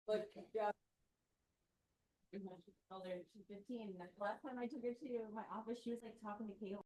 Like, yeah. She's 15. The last time I took her to my office, she was like talking to Kayla.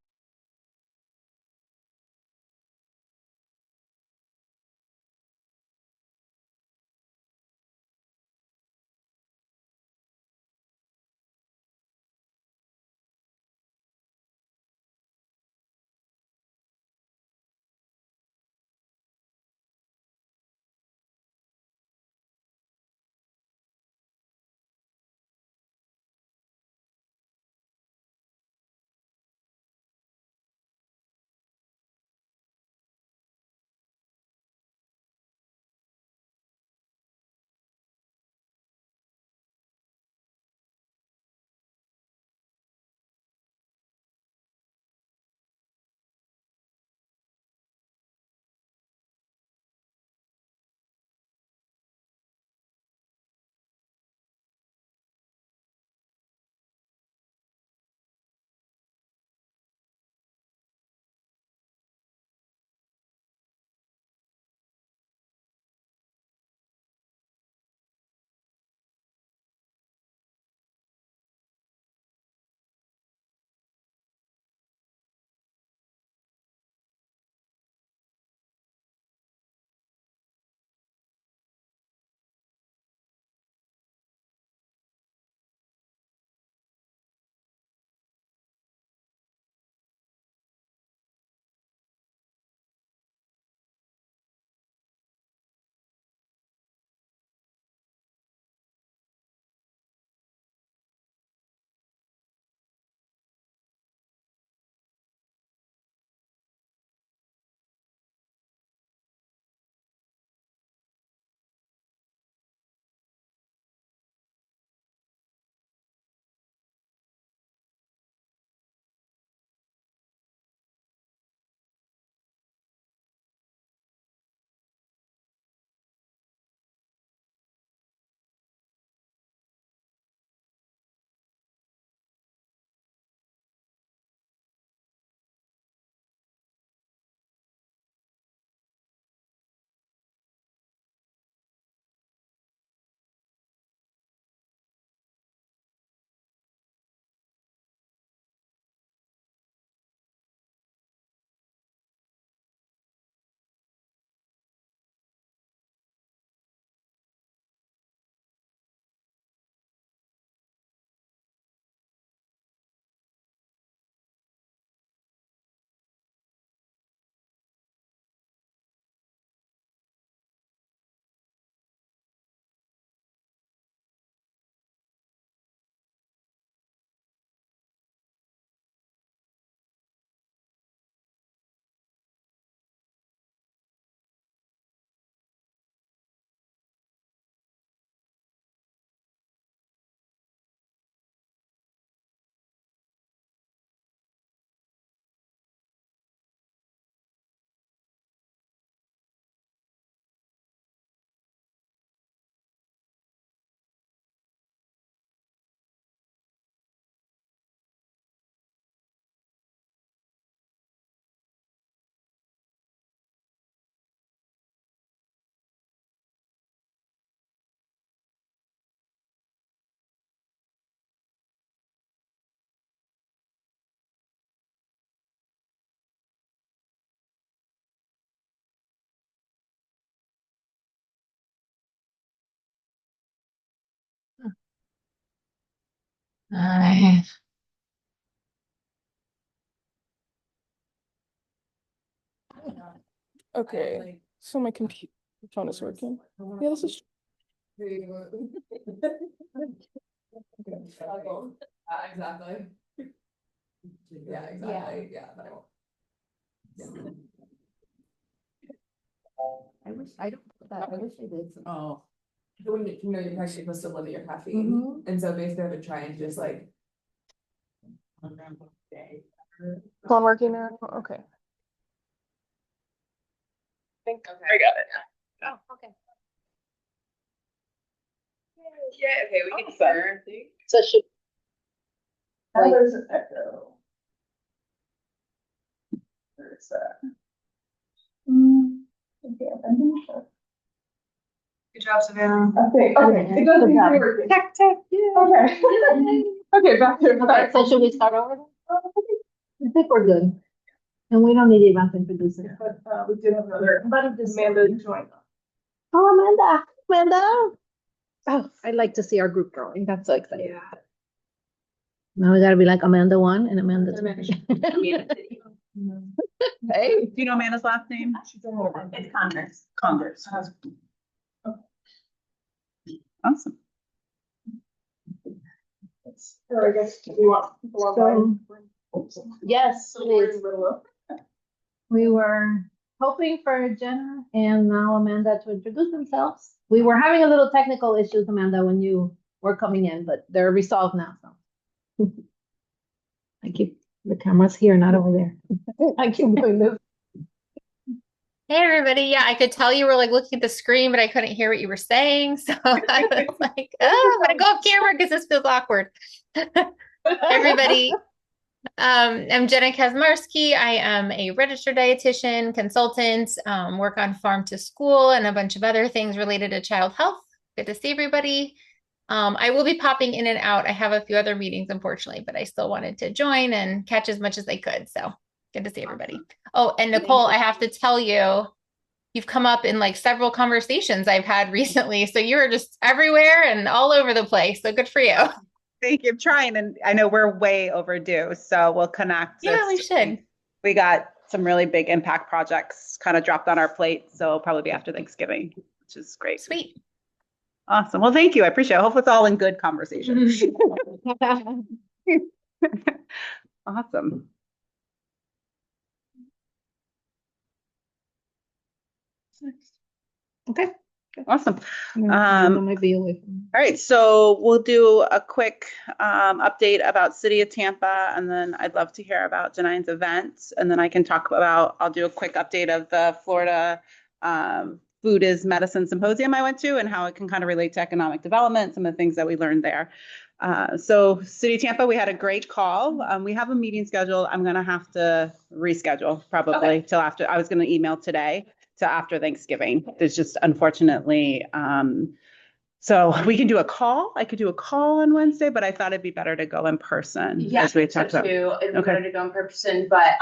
Hi. Okay, so my computer phone is working. Yeah, this is. Exactly. Yeah, exactly. Yeah, but I won't. I wish I don't put that. I wish I did. Oh. When you're pregnant, you're supposed to limit your caffeine, and so basically I've been trying to just like. Phone working now? Okay. I got it. Oh, okay. Yeah, okay, we can start. So it should, Now there's an echo. Where's that? Okay, I'm not sure. Good job, Savannah. Okay, it does seem to be working. Tech, tech, yeah. Okay. Okay, back to. Okay, so should we start over? I think we're good. And we don't need Ivan to introduce it. But, we did have another, But this Amanda joined. Oh, Amanda. Oh, I'd like to see our group growing. That's so exciting. Yeah. Now we gotta be like Amanda 1 and Amanda 2. Hey, do you know Amanda's last name? It's Converse. Converse. Awesome. So I guess we want people online. Yes, So we're in please. the middle of. We were hoping for Jenna and now Amanda to introduce themselves. We were having a little technical issues, Amanda, when you were coming in, but they're resolved now, so. I keep, the camera's here, not over there. I keep doing this. Hey everybody, yeah, I could tell you were like looking at the screen, but I couldn't hear what you were saying. So I was like, oh, I'm gonna go off camera because this feels awkward. Everybody, I'm Jenna Kazmarski. I am a registered dietitian, consultant, work on farm to school and a bunch of other things related to child health. Good to see everybody. I will be popping in and out. I have a few other meetings, unfortunately, but I still wanted to join and catch as much as I could. So good to see everybody. Oh, and Nicole, I have to tell you, you've come up in like several conversations I've had recently. So you're just everywhere and all over the place. So good for you. Thank you. I'm trying, and I know we're way overdue, so we'll connect. Yeah, we should. We got some really big impact projects kind of dropped on our plate, so it'll probably be after Thanksgiving, which is great. Sweet. Awesome. Well, thank you. I appreciate it. Hopefully it's all in good conversation. Awesome. Okay. Awesome. Might be away from. All right, so we'll do a quick update about City of Tampa, and then I'd love to hear about Janine's event, and then I can talk about, I'll do a quick update of the Florida Food is Medicine Symposium I went to and how it can kind of relate to economic development, some of the things that we learned there. So City of Tampa, we had a great call. We have a meeting scheduled. I'm gonna have to reschedule probably till after, I was gonna email today to after Thanksgiving. There's just unfortunately, so we can do a call. I could do a call on Wednesday, but I thought it'd be better to go in person. Yeah, as we so talked about. too. It'd be Okay. better to go in person, but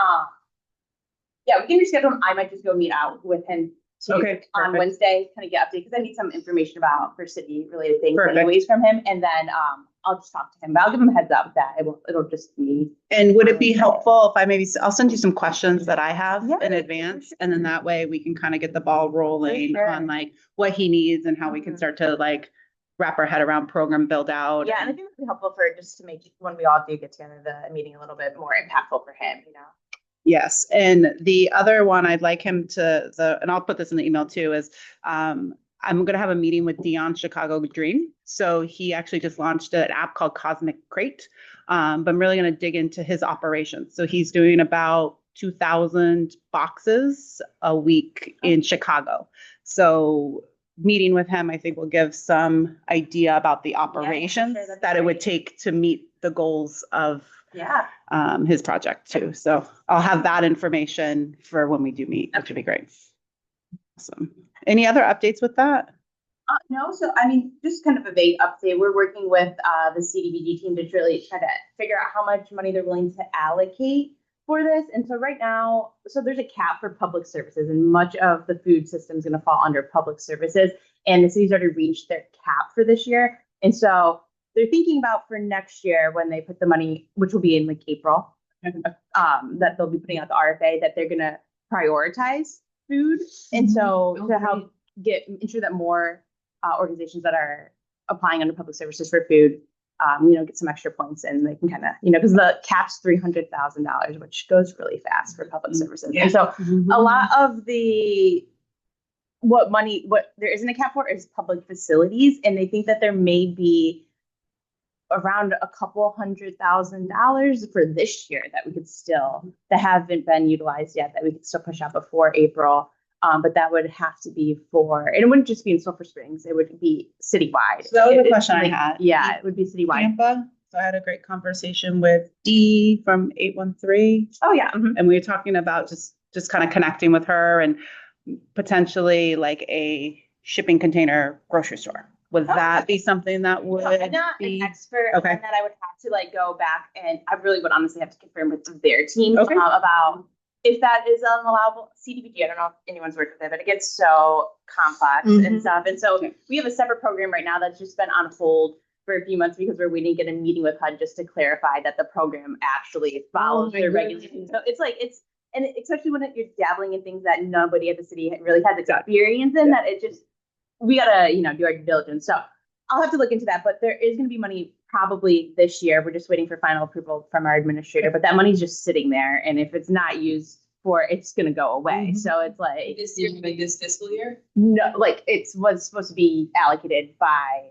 yeah, we can reschedule him. I might just go meet out with him Okay, on perfect. Wednesday, kind of get update because I need some information about for city related things Perfect. anyways from him, and then I'll just talk to him. But I'll give him a heads up that it'll just be. And would it be helpful if I maybe, I'll send you some questions that I have Yeah, in advance, and then that way we can kind of get the ball rolling sure. on like what he needs and how we can start to like wrap our head around program build out. Yeah, and I think it'd be helpful for just to make when we all do get together the meeting a little bit more impactful for him. You know. Yes, and the other one I'd like him to, and I'll put this in the email too, is I'm going to have a meeting with Dion Chicago Dream. So he actually just launched an app called Cosmic Crate, but I'm really going to dig into his operations. So he's doing about 2,000 boxes a week in Chicago. So meeting with him, I think will give some idea about the operations sure, that'd be that it would great. take to meet the goals of Yeah. his project too. So I'll have that information for when we do meet, which would be great. Awesome. Any other updates with that? No, so I mean, just kind of a vague update. We're working with the CDBG team to really try to figure out how much money they're willing to allocate for this. And so right now, so there's a cap for public services, and much of the food system is going to fall under public services. And the city's already reached their cap for this year. And so they're thinking about for next year when they put the money, which will be in like April, that they'll be putting out the RFA, that they're going to prioritize food. And so to help ensure that more organizations that are applying under public services for food, get some extra points, and they can kind of, because the cap's $300,000, which goes really fast for public services. Yeah. And so a lot of what there isn't a cap for is public facilities. And they think that there may be around a couple $100,000 for this year that we could still, that haven't been utilized yet, that we could still push out before April. But that would have to be and it wouldn't just be in Sulphur Springs, it would be citywide. So that was the It's question I like- had. Yeah, it would be citywide. Tampa. So I had a great conversation with Dee from 813. Oh, yeah. And we were talking about just kind of connecting with her and potentially like a shipping container grocery store. Would that be something that would I'm not be? an expert Okay. on that. I would have to like go back and I really would honestly have to confirm with their team Okay. about if that is an allowable CDBG. I don't know if anyone's worked with it, but it gets so complex and stuff. And so we have a separate program right now that's just been on hold for a few months because we're waiting to get a meeting with HUD just to clarify that the program actually follows their regulations. So it's like, and especially when you're dabbling in things that nobody at the city really has experience in, that it just, we gotta, do our due diligence. So I'll have to look into that, but there is gonna be money probably this year. We're just waiting for final approval from our administrator, but that money's just sitting there. And if it's not used for, it's gonna go away. So it's like. This year, like this fiscal year? No, like was supposed to be allocated by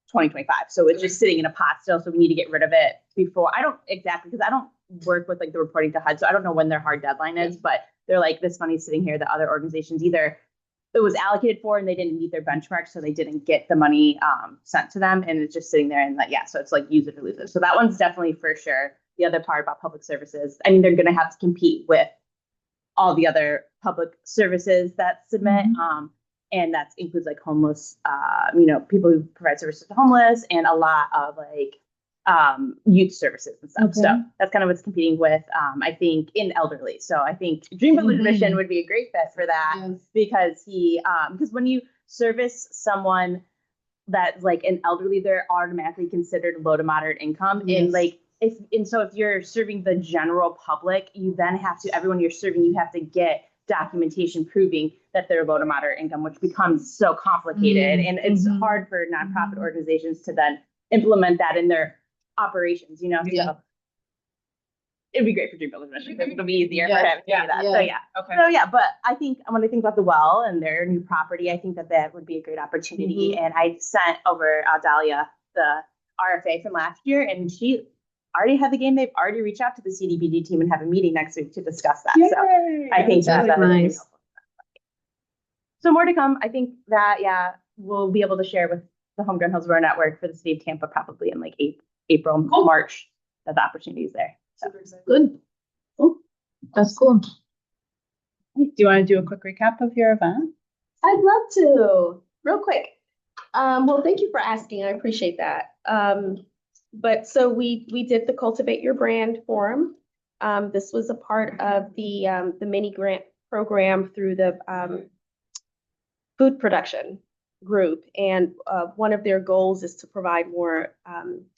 2025. So it's just sitting in a pot still. So we need to get rid of it before. I don't exactly, because I don't work with like the reporting to HUD. So I don't know when their hard deadline is, but they're like, this money's sitting here. The other organizations either it was allocated for and they didn't meet their benchmark. So they didn't get the money sent to them. And it's just sitting there and so it's like use it or lose it. So that one's definitely for sure. The other part about public services, I mean, they're going to have to compete with all the other public services that submit. And that includes like homeless, people who provide services to homeless and a lot of like youth services and stuff. Okay. So that's kind of what's competing with, I think, in elderly. So I think Dream Village Mission would be a great fit for that because because when you service someone that's like an elderly, they're automatically considered low to moderate income. And like, so if you're serving the general public, you then have to, everyone you're serving, you have to get documentation proving that they're low to moderate income, which becomes so complicated. And it's hard for nonprofit organizations to then implement that in their operations, So it'd be great for Dream Village Mission. It'll be easier for them to do that. Okay. So but I think when I think about the well and their new property, I think that would be a great opportunity. And I sent over Dahlia the RFA from last year, and she already had the game. They've already reached out to the CDBG team and have a meeting next week to discuss that. Yay. So I think That's that's really nice. So more to come. I think that, we'll be able to share with the Homegrown Hillsborough Network for the city of Tampa probably in like April, March, that the opportunity is there. So. Super excited. Good. Cool. That's cool. Do you want to do a quick recap of your event? I'd love to, real quick. Well, thank you for asking. I appreciate that. But so we did the Cultivate Your Brand Forum. This was a part of the mini grant program through the food production group. And one of their goals is to provide more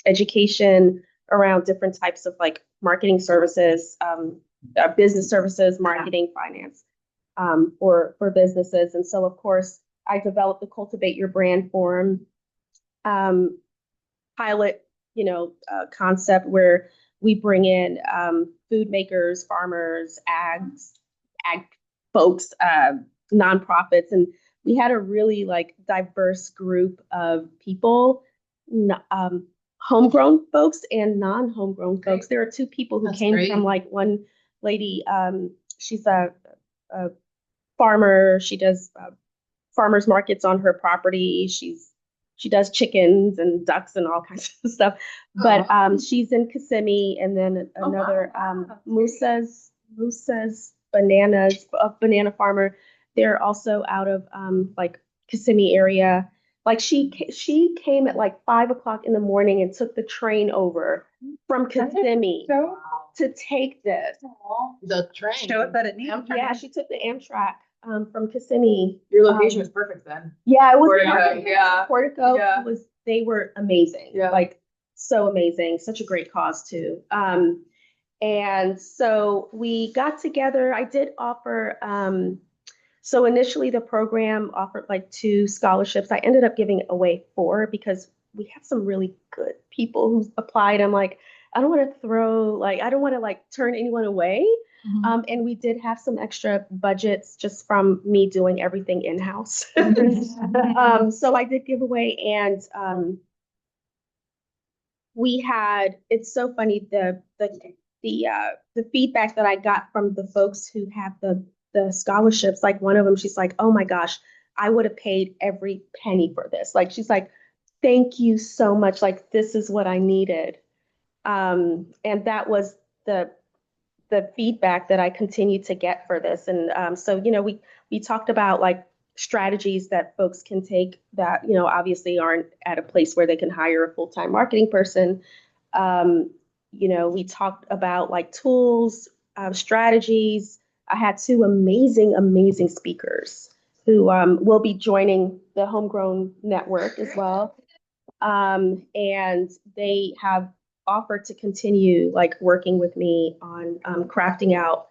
education around different types of like marketing services, business services, marketing, finance for businesses. And so, of course, I developed the Cultivate Your Brand Forum pilot, concept where we bring in food makers, farmers, ag folks, nonprofits, and we had a really like diverse group of people, homegrown folks and non-homegrown folks. There are two people who came from like one lady, she's a farmer. She does farmers markets on her property. She does chickens and ducks and all kinds of stuff. But she's in Kissimmee, and then another Moose's bananas, a banana farmer. They're also out of like Kissimmee area. Like she came at like 5 o'clock in the morning and took the train over from Kissimmee to take this. The train. Show it that it needs. Yeah, she took the Amtrak from Kissimmee. Your location was perfect then. Yeah, it was Portico, perfect. yeah. Portico Yeah. they were amazing. Yeah. Like so amazing. Such a great cause too. And so we got together. I did offer so initially the program offered like 2 scholarships. I ended up giving away 4 because we have some really good people who applied. I'm like, I don't want to like turn anyone away. And we did have some extra budgets just from me doing everything in-house. So I did give away, and it's so funny, the feedback that I got from the folks who have the scholarships, like one of them, she's like, oh my gosh, I would have paid every penny for this. Like, she's like, thank you so much. Like, this is what I needed. And that was the feedback that I continued to get for this. And so, we talked about like strategies that folks can take that, obviously aren't at a place where they can hire a full-time marketing person. We talked about like tools, strategies. I had two amazing speakers who will be joining the Homegrown network as well. And they have offered to continue like working with me on crafting out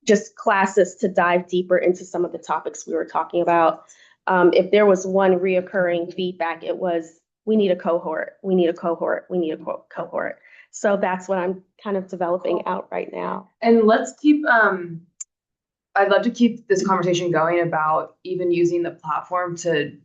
just classes to dive deeper into some of the topics we were talking about. If there was one reoccurring feedback, it was, we need a cohort, we need a cohort, we need a cohort. So that's what I'm kind of developing out right now. And let's keep, I'd love to keep this conversation going about even using the platform to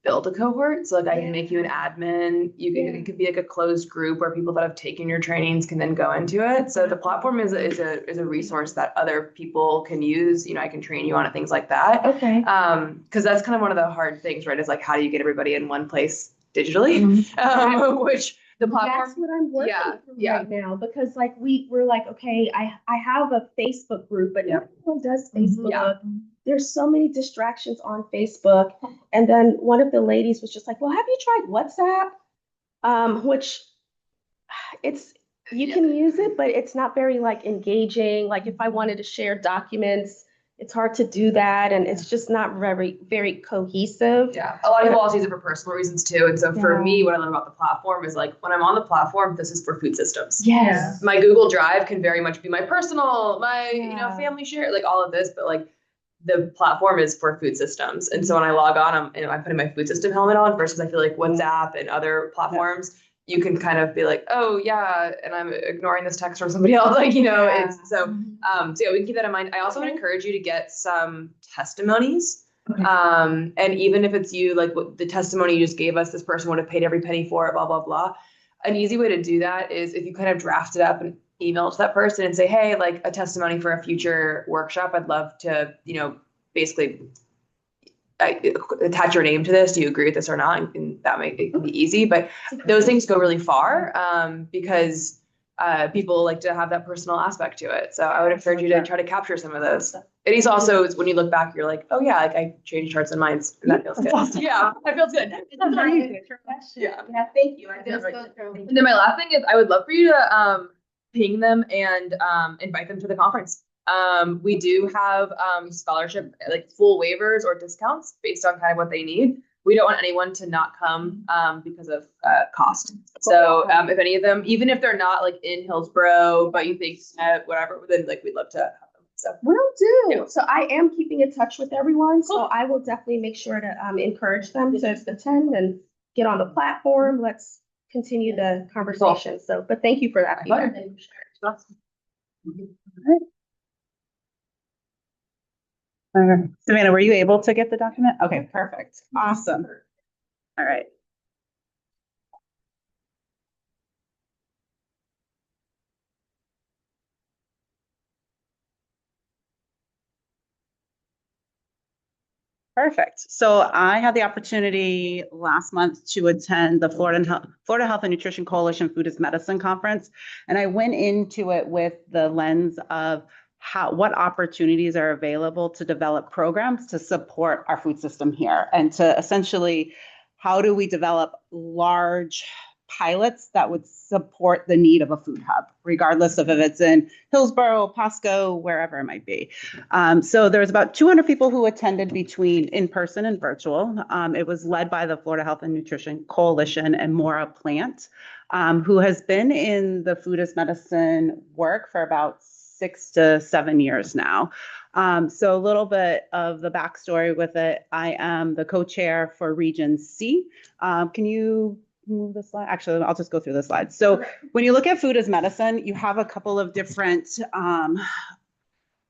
build a cohort. So like I can make you an admin. It could be like a closed group where people that have taken your trainings can then go into it. So the platform is a resource that other people can use. I can train you on it, things like that. Okay. Because that's kind of one of the hard things, right? Is like, how do you get everybody in one place digitally? Which the platform. That's what I'm working through right now, because like we're like, okay, I have a Facebook group, but everyone does Facebook. There's so many distractions on Facebook. And then one of the ladies was just like, well, have you tried WhatsApp? Which you can use it, but it's not very like engaging. Like if I wanted to share documents, it's hard to do that. And it's just not very, very cohesive. Yeah. A lot of people also use it for personal reasons too. And so for me, what I love about the platform is like when I'm on the platform, this is for food systems. Yes. My Google Drive can very much be my personal, family share, like all of this, but like the platform is for food systems. And so when I log on, I'm putting my food system helmet on versus I feel like WhatsApp and other platforms, you can kind of be like, oh yeah, and I'm ignoring this text from somebody else. It's so we can keep that in mind. I also would encourage you to get some testimonies. And even if it's you, like what the testimony you just gave us, this person would have paid every penny for it, blah, blah, blah. An easy way to do that is if you kind of draft it up and email it to that person and say, hey, like a testimony for a future workshop, I'd love to, basically attach your name to this. Do you agree with this or not? And that it can be easy, but those things go really far because people like to have that personal aspect to it. So I would encourage you to try to capture some of those. It is also when you look back, you're like, oh yeah, like I changed hearts and minds, and that feels good. Yeah, that feels good. Yeah, thank you. And then my last thing is I would love for you to ping them and invite them to the conference. We do have scholarship, like full waivers or discounts based on kind of what they need. We don't want anyone to not come because of cost. So if any of them, even if they're not like in Hillsborough, but you think whatever, then like we'd love to have them. So will do. Yeah. So I am keeping in touch with everyone. Cool. So I will definitely make sure to encourage them to attend and get on the platform. Let's continue the conversation. Cool. So, but thank you for that. Savannah, were you able to get the document? Okay, perfect. Awesome. All right. Perfect. So I had the opportunity last month to attend the Florida Health and Nutrition Coalition Food is Medicine Conference. And I went into it with the lens of what opportunities are available to develop programs to support our food system here, and to essentially, how do we develop large pilots that would support the need of a food hub, regardless of if it's in Hillsborough, Pasco, wherever it might be. So there was about 200 people who attended between in-person and virtual. It was led by the Florida Health and Nutrition Coalition and Maura Plant, who has been in the food as medicine work for about 6 to 7 years now. So a little bit of the backstory with it. I am the co-chair for Region C. Can you move the slide? Actually, I'll just go through the slides. So when you look at food as medicine, you have a couple of different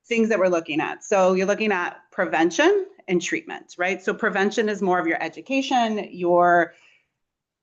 things that we're looking at. So you're looking at prevention and treatment, right? So prevention is more of your education, your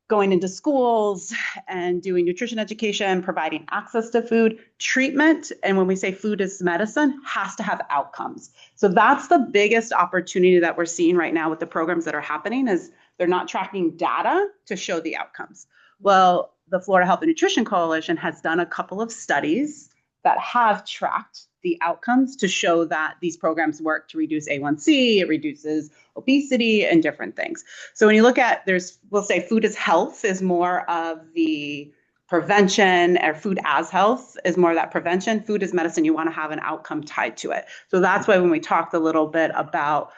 going into schools and doing nutrition education, providing access to food. Treatment, and when we say food is medicine, has to have outcomes. So that's the biggest opportunity that we're seeing right now with the programs that are happening, is they're not tracking data to show the outcomes. Well, the Florida Health and Nutrition Coalition has done a couple of studies that have tracked the outcomes to show that these programs work to reduce A1C, it reduces obesity and different things. So when you look at, we'll say food as health is more of the prevention, or food as health is more of that prevention. Food as medicine, you want to have an outcome tied to it. So that's why when we talked a little bit about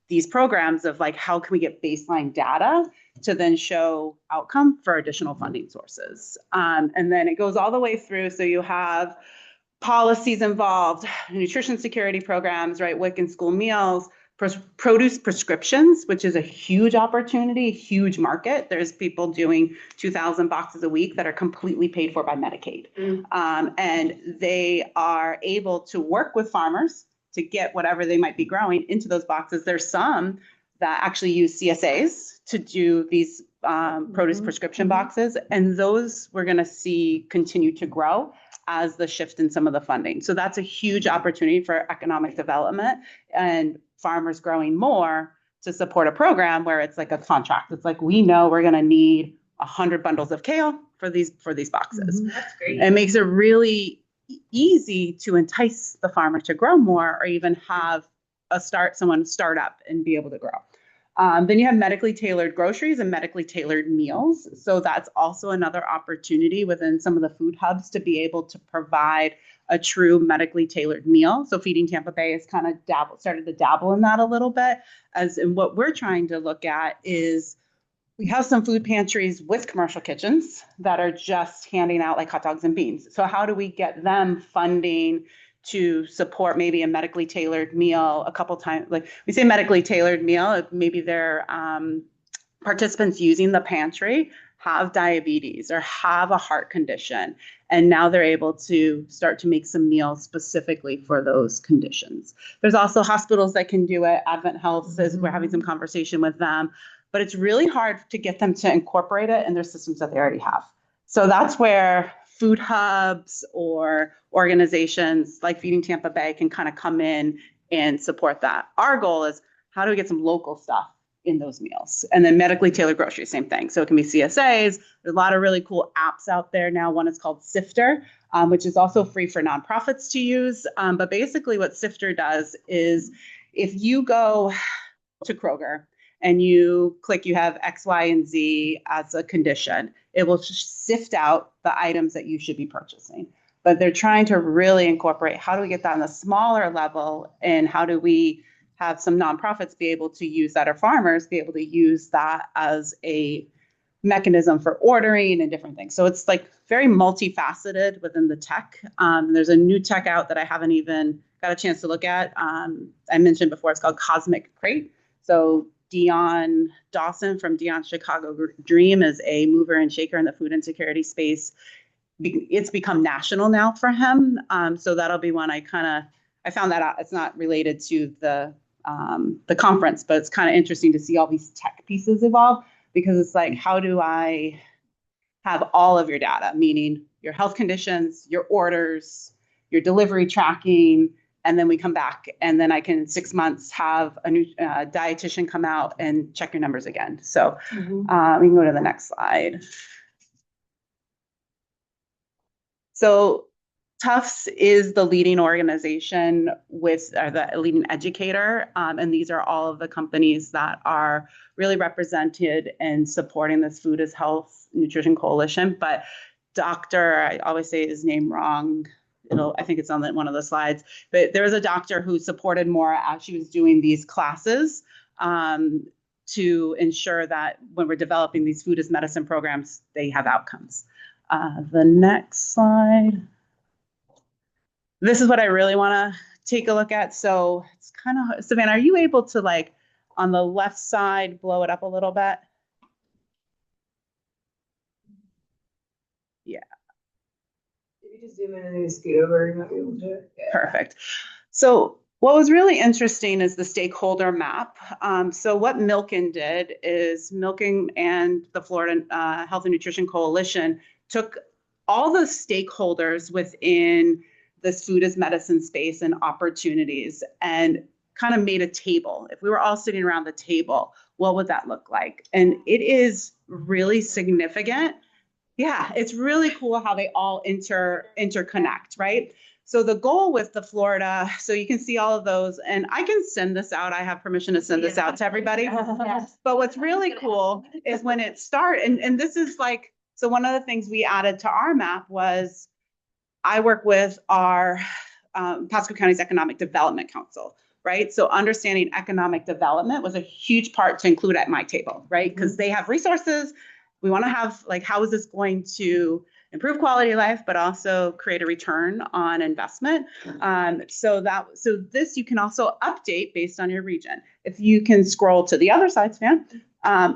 these programs of like, how can we get baseline data to then show outcome for additional funding sources. And then it goes all the way through. So you have policies involved, nutrition security programs, right? WIC and school meals, produce prescriptions, which is a huge opportunity, huge market. There's people doing 2,000 boxes a week that are completely paid for by Medicaid. And they are able to work with farmers to get whatever they might be growing into those boxes. There's some that actually use CSAs to do these produce prescription boxes. And those we're going to see continue to grow as the shift in some of the funding. So that's a huge opportunity for economic development and farmers growing more to support a program where it's like a contract. It's like, we know we're going to need 100 bundles of kale for these boxes. That's great. It makes it really easy to entice the farmer to grow more, or even have someone start up and be able to grow. Then you have medically tailored groceries and medically tailored meals. So that's also another opportunity within some of the food hubs to be able to provide a true medically tailored meal. So Feeding Tampa Bay has kind of started to dabble in that a little bit. And what we're trying to look at is, we have some food pantries with commercial kitchens that are just handing out like hot dogs and beans. So how do we get them funding to support maybe a medically tailored meal a couple times? Like we say medically tailored meal, maybe their participants using the pantry have diabetes or have a heart condition. And now they're able to start to make some meals specifically for those conditions. There's also hospitals that can do it. Advent Health says we're having some conversation with them, but it's really hard to get them to incorporate it in their systems that they already have. So that's where food hubs or organizations like Feeding Tampa Bay can kind of come in and support that. Our goal is, how do we get some local stuff in those meals? And then medically tailored groceries, same thing. So it can be CSAs. There's a lot of really cool apps out there now. One is called Sifter, which is also free for nonprofits to use. But basically what Sifter does is, if you go to Kroger and you click, you have X, Y, and Z as a condition, it will sift out the items that you should be purchasing. But they're trying to really incorporate, how do we get that on a smaller level, and how do we have some nonprofits be able to use that, or farmers be able to use that as a mechanism for ordering and different things. So it's like very multifaceted within the tech. There's a new tech out that I haven't even got a chance to look at. I mentioned before, it's called Cosmic Crate. So Dion Dawson from Dion's Chicago Dream is a mover and shaker in the food insecurity space. It's become national now for him. So that'll be one I found that out. It's not related to the conference, but it's kind of interesting to see all these tech pieces evolve, because it's like, how do I have all of your data, meaning your health conditions, your orders, your delivery tracking, and then we come back, and then I can, in 6 months, have a new dietitian come out and check your numbers again. So we can go to the next slide. So Tufts is the leading organization the leading educator. And these are all of the companies that are really represented in supporting this Food as Health Nutrition Coalition. But I always say his name wrong. I think it's on one of the slides, but there was a doctor who supported more as she was doing these classes to ensure that when we're developing these food as medicine programs, they have outcomes. The next slide. This is what I really want to take a look at. So it's kind of, Savannah, are you able to, like, on the left side, blow it up a little bit? Yeah. If you just zoom in and then scoot over, you might be able to. Yeah. Perfect. So what was really interesting is the stakeholder map. So what Milken did is, Milken and the Florida Health and Nutrition Coalition took all the stakeholders within this food as medicine space and opportunities, and kind of made a table. If we were all sitting around the table, what would that look like? And it is really significant. Yeah, it's really cool how they all interconnect, right? So the goal with the Florida, so you can see all of those, and I can send this out. I have permission to send this out to everybody. Yes. But what's really cool is when it starts, and this is like, so one of the things we added to our map was I work with our Pasco County's Economic Development Council, right? So understanding economic development was a huge part to include at my table, right? Because they have resources. We want to have like, how is this going to improve quality of life, but also create a return on investment? So this you can also update based on your region. If you can scroll to the other side, Stan.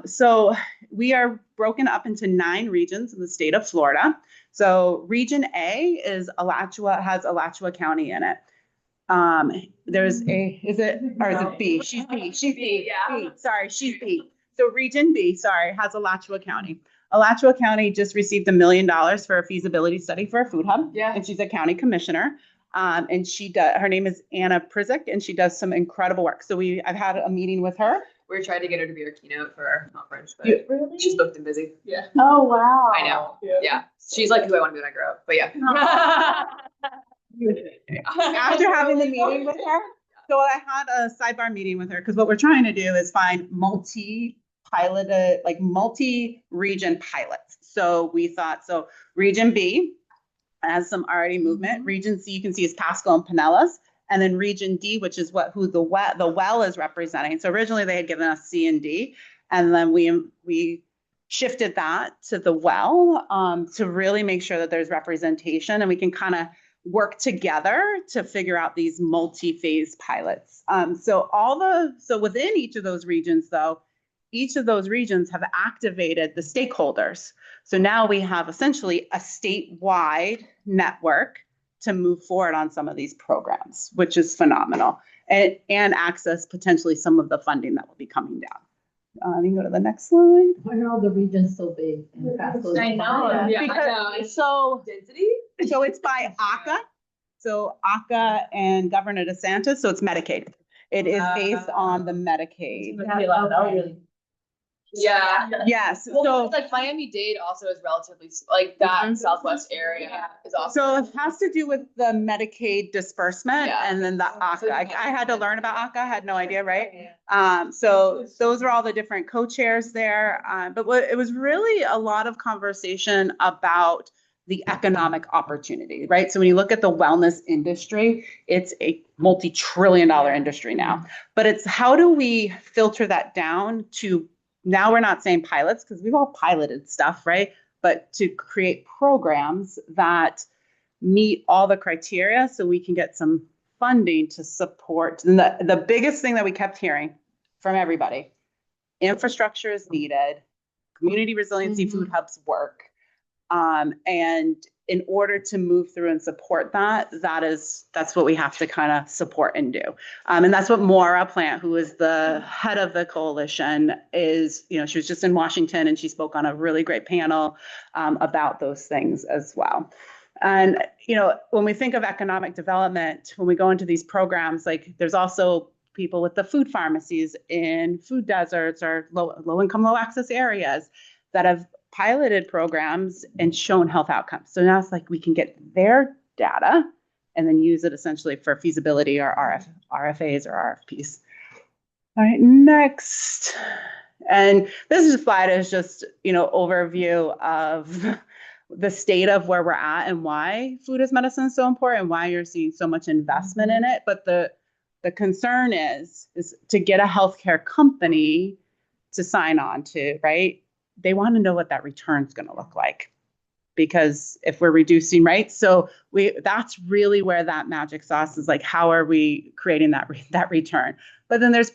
So we are broken up into 9 regions in the state of Florida. So region A is Alachua, has Alachua County in it. There's a, is it B? She's B. Sorry, she's B. So region B, sorry, has Alachua County. Alachua County just received $1 million for a feasibility study for a food hub. Yeah. And she's a county commissioner. And her name is Anna Prizik, and she does some incredible work. So I've had a meeting with her. We're trying to get her to be our keynote for our conference, but Really? she's booked and busy. Yeah. Oh, wow. I know. Yeah. She's like who I want to be when I grow up. But yeah. After having the meeting with her, so I had a sidebar meeting with her because what we're trying to do is find multi-region pilots. So we thought, so region B has some already movement. Region C, you can see, is Pasco and Pinellas. And then region D, which is who the well is representing. So originally they had given us C and D, and then we shifted that to the well to really make sure that there's representation and we can kind of work together to figure out these multi-phase pilots. So within each of those regions, though, each of those regions have activated the stakeholders. So now we have essentially a statewide network to move forward on some of these programs, which is phenomenal, and access potentially some of the funding that will be coming down. You can go to the next slide. Why are all the regions so big? And Pasco is I know. small? Yeah, Because- I know. It's So density. So it's by ACA. So ACA and Governor DeSantis. So it's Medicaid. It is based on the Medicaid. Yeah. Yes. Well, So, it's like Miami-Dade also is relatively like that southwest area is also. so it has to do with the Medicaid disbursement Yeah. and then the ACA. I had to learn about ACA. I had no idea, right? So those are all the different co-chairs there. But it was really a lot of conversation about the economic opportunity, right? So when you look at the wellness industry, it's a multi-trillion-dollar industry now. But it's how do we filter that down to, now we're not saying pilots because we've all piloted stuff, right? But to create programs that meet all the criteria so we can get some funding to support. And the biggest thing that we kept hearing from everybody, infrastructure is needed, community resiliency food hubs work. And in order to move through and support that's what we have to kind of support and do. And that's what Maura Plant, who is the head of the coalition, is, she was just in Washington and she spoke on a really great panel about those things as well. And, when we think of economic development, when we go into these programs, like there's also people with the food pharmacies in food deserts or low income, low access areas that have piloted programs and shown health outcomes. So now it's like we can get their data and then use it essentially for feasibility or RFAs or RFPs. All right, next. And this slide is just, overview of the state of where we're at and why food as medicine is so important and why you're seeing so much investment in it. But the concern is to get a healthcare company to sign on to, right? They want to know what that return is going to look like, because if we're reducing, right? So that's really where that magic sauce is, like, how are we creating that return? But then there's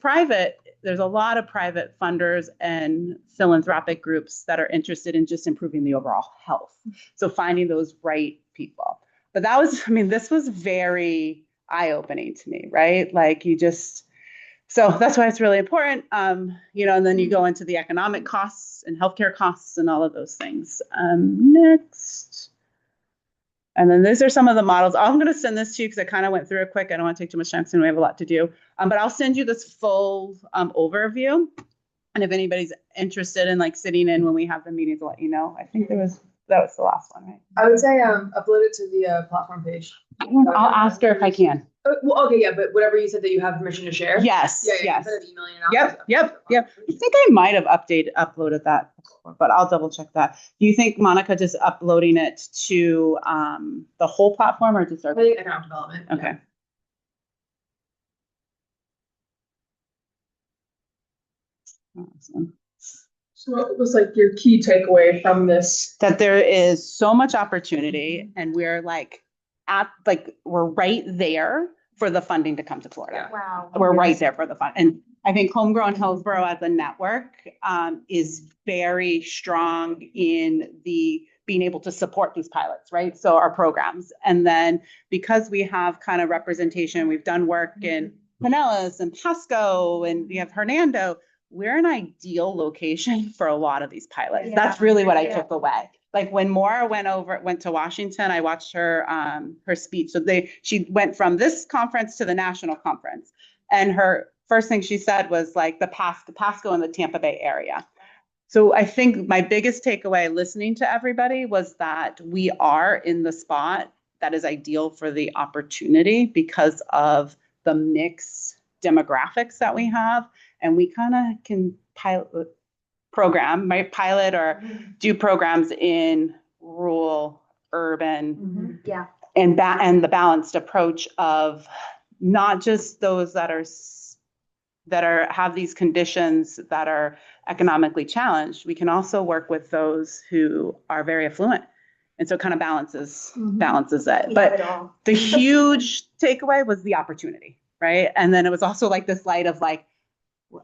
a lot of private funders and philanthropic groups that are interested in just improving the overall health. So finding those right people. But this was very eye-opening to me, right? Like so that's why it's really important, and then you go into the economic costs and healthcare costs and all of those things. Next. And then these are some of the models. I'm going to send this to you because I kind of went through it quick. I don't want to take too much time because we have a lot to do. But I'll send you this full overview. And if anybody's interested in sitting in when we have the meetings, I'll let you know. I think there was that was the last one, right? I would say upload it to the platform page. I'll ask her if I can. Well, okay, yeah, but whatever you said that you have permission to share. Yes, Yeah, yes. instead of emailing it out. Yep. I think I might have uploaded that before, but I'll double check that. Do you think, Monica, just uploading it to the whole platform or just our? I think economic development. Okay. Awesome. So what was like your key takeaway from this? That there is so much opportunity and we're we're right there for the funding to come to Florida. Wow. We're right there for the fund. And I think Homegrown Hillsborough as a network is very strong in the being able to support these pilots, right? So our programs. And then because we have kind of representation, we've done work in Pinellas and Pasco and we have Hernando, we're an ideal location for a lot of these pilots. Yeah. That's really what I took away. Like when Maura went to Washington, I watched her speech. So she went from this conference to the national conference. And her first thing she said was like the Pasco and the Tampa Bay area. So I think my biggest takeaway listening to everybody was that we are in the spot that is ideal for the opportunity because of the mixed demographics that we have. And we kind of can pilot or do programs in rural, urban, Yeah. and the balanced approach of not just those that have these conditions that are economically challenged. We can also work with those who are very affluent. And so it kind of balances it. But the huge takeaway was the opportunity, right? And then it was also like this light of like,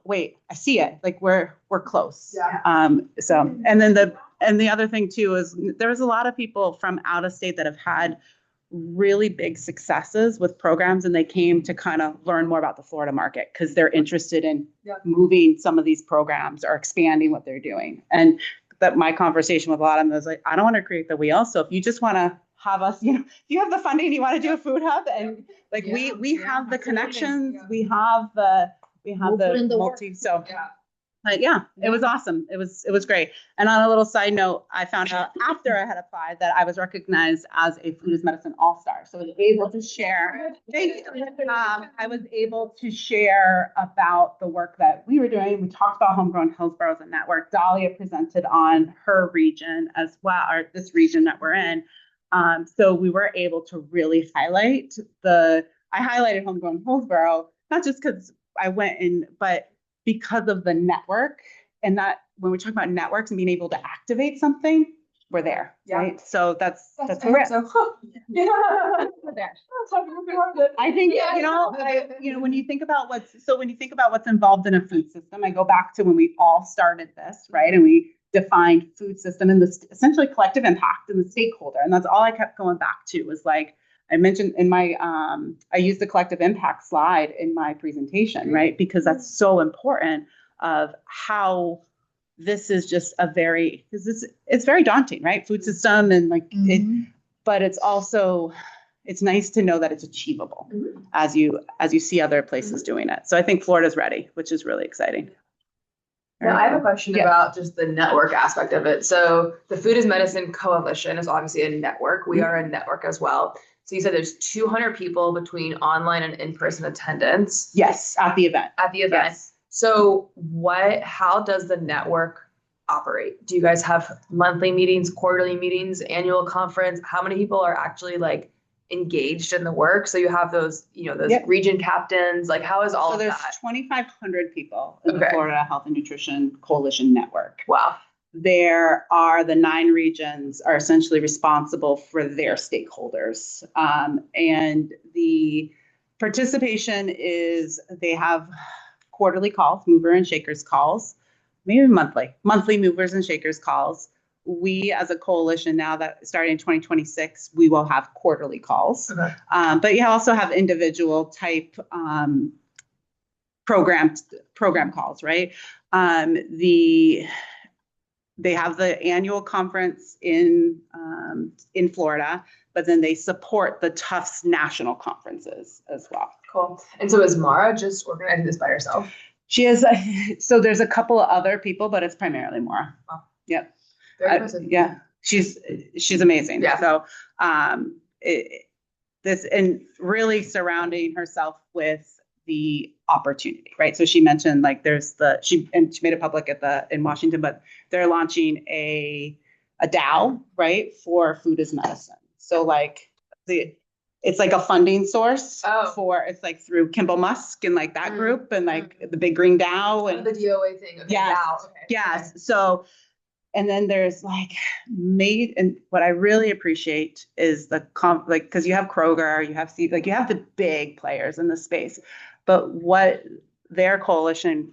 wait, I see it. Like we're close. Yeah. And then the other thing too is there was a lot of people from out of state that have had really big successes with programs and they came to kind of learn more about the Florida market because they're interested in moving some of these programs or expanding what they're doing. And that my conversation with a lot of them was like, I don't want to create the wheel. So if you just want to have us, if you have the funding, you want to do a food hub and like we have the connections, we have the multi. So it was awesome. It was great. And on a little side note, I found out after I had applied that I was recognized as a Food is Medicine All-Star. So I was able to share. I was able to share about the work that we were doing. We talked about Homegrown Hillsborough as a network. Dahlia presented on her region as well, or this region that we're in. So we were able to really highlight I highlighted Homegrown Hillsborough, not just because I went in, but because of the network and that when we talk about networks and being able to activate something, we're there, right? So that's where we're at. I think, when you think about what's involved in a food system, I go back to when we all started this, right? And we defined food system and this essentially collective impact and the stakeholder. And that's all I kept going back to was like, I mentioned in my, I used the collective impact slide in my presentation, right? Because that's so important of how this is just it's very daunting, right? Food system and like but it's also, it's nice to know that it's achievable as you see other places doing it. So I think Florida's ready, which is really exciting. Now, I have a question about just the network aspect of it. So the Food is Medicine Coalition is obviously a network. We are a network as well. So you said there's 200 people between online and in-person attendance. Yes, at the event. Yes. So how does the network operate? Do you guys have monthly meetings, quarterly meetings, annual conference? How many people are actually like engaged in the work? So you have those, those region captains, like how is all of that? So there's 2,500 people in the Florida Health and Nutrition Coalition Network. Wow. There are the 9 regions are essentially responsible for their stakeholders. And the participation is they have quarterly calls, mover and shakers calls, maybe monthly movers and shakers calls. We as a coalition now that starting in 2026, we will have quarterly calls. Okay. But you also have individual type program calls, right? They have the annual conference in Florida, but then they support the Tufts national conferences as well. Cool. And so is Mara just organizing this by herself? She is. So there's a couple of other people, but it's primarily Mara. Wow. Yep. Very impressive. Yeah. she's amazing. Yeah. So this and really surrounding herself with the opportunity, right? So she mentioned like there's she made it public in Washington, but they're launching a DAO, right, for food as medicine. So like it's like a funding source it's like through Kimball Musk and like that group and like the Big Green DAO and the DOA thing. Okay, yes, DAO. Okay. yes. Okay. So, and then there's like and what I really appreciate is like because you have Kroger, you have Steve, like you have the big players in the space, but what their coalition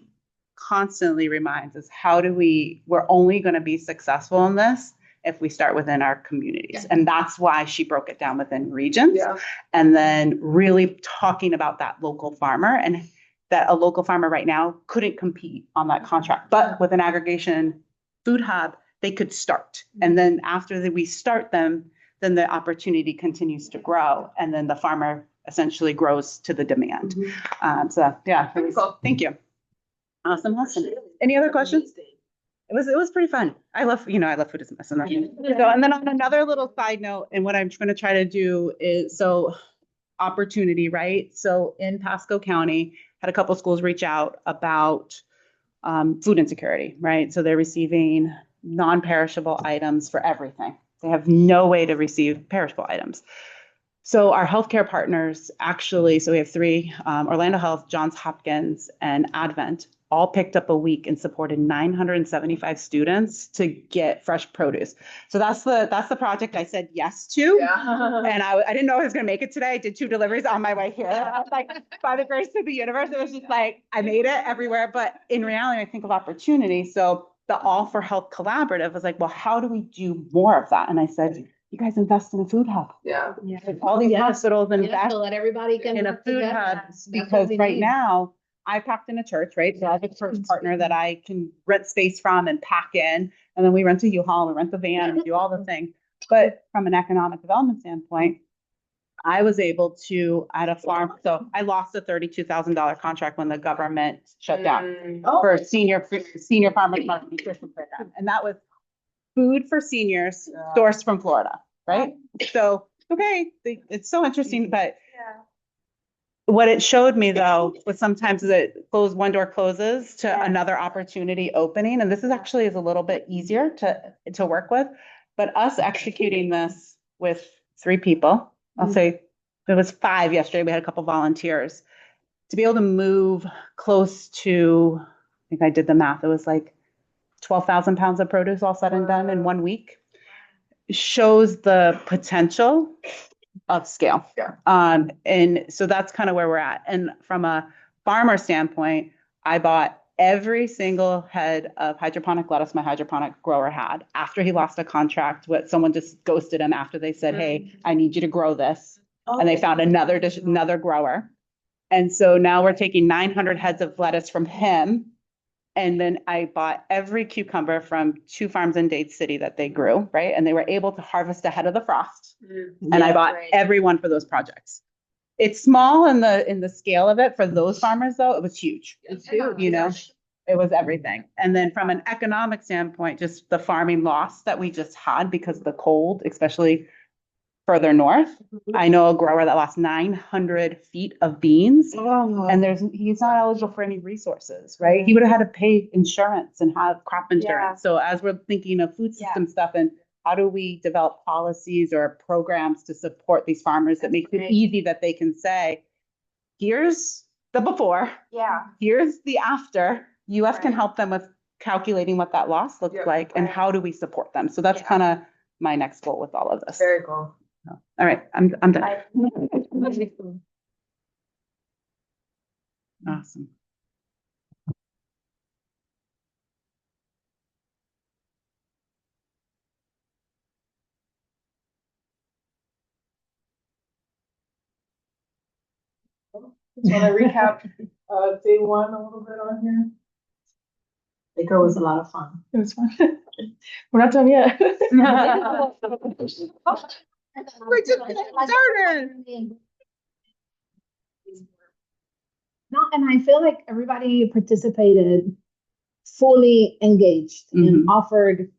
constantly reminds is we're only going to be successful in this if we start within our communities. Yeah. And that's why she broke it down within regions. Yeah. And then really talking about that local farmer and that a local farmer right now couldn't compete on that contract. But with an aggregation food hub, they could start. And then after we start them, then the opportunity continues to grow. And then the farmer essentially grows to the demand. So yeah, cool. Thank you. Awesome. Any other questions? It was pretty fun. I love food as medicine. So, and then on another little side note, and what I'm going to try to do is, opportunity, right? So in Pasco County, had a couple schools reach out about food insecurity, right? So they're receiving non-perishable items for everything. They have no way to receive perishable items. So our healthcare partners actually, so we have three, Orlando Health, Johns Hopkins, and Advent, all picked up a week and supported 975 students to get fresh produce. So that's the project I said yes to. Yeah. And I didn't know I was going to make it today. I did 2 deliveries on my way here. I was like, by the grace of the universe, it was just like, I made it everywhere. But in reality, I think of opportunity. So the All for Health Collaborative was like, well, how do we do more of that? And I said, you guys invest in a food hub. Yeah. All these hospitals invest so that everybody can in a food hub because right now I packed in a church, right? So I have a church partner that I can rent space from and pack in. And then we rent a U-Haul, we rent the van, we do all the things. But from an economic development standpoint, I was able to at a farm. So I lost a $32,000 contract when the government shut down for senior farmers market nutrition program. And that was food for seniors sourced from Florida, right? So, okay, it's so interesting, but what it showed me though was sometimes that one door closes to another opportunity opening. And this is actually is a little bit easier to work with, but us executing this with 3 people, I'll say it was 5 yesterday. We had a couple volunteers to be able to move close to, I think I did the math. It was like 12,000 pounds of produce all said and done in 1 week shows the potential of scale. Yeah. And so that's kind of where we're at. And from a farmer standpoint, I bought every single head of hydroponic lettuce my hydroponic grower had after he lost a contract with someone just ghosted him after they said, hey, I need you to grow this. And they found another grower. And so now we're taking 900 heads of lettuce from him. And then I bought every cucumber from 2 farms in Dade City that they grew, right? And they were able to harvest ahead of the frost. And I bought every one for those projects. It's small in the scale of it. For those farmers, though, it was huge. It's huge. You know, it was everything. And then from an economic standpoint, just the farming loss that we just had because of the cold, especially further north. I know a grower that lost 900 feet of beans and he's not eligible for any resources, right? He would have had to pay insurance and have crop insurance. So as we're thinking of food system stuff and how do we develop policies or programs to support these farmers that make it easy that they can say, here's the before, here's the after. UF can help them with calculating what that loss looks like and how do we support them? So that's kind of my next goal with all of this. Very cool. All right, I'm done. Awesome. Want to recap day 1 a little bit on here? Baker was a lot of fun. It was fun. We're not done yet. We're just started. No, and I feel like everybody participated fully engaged and offered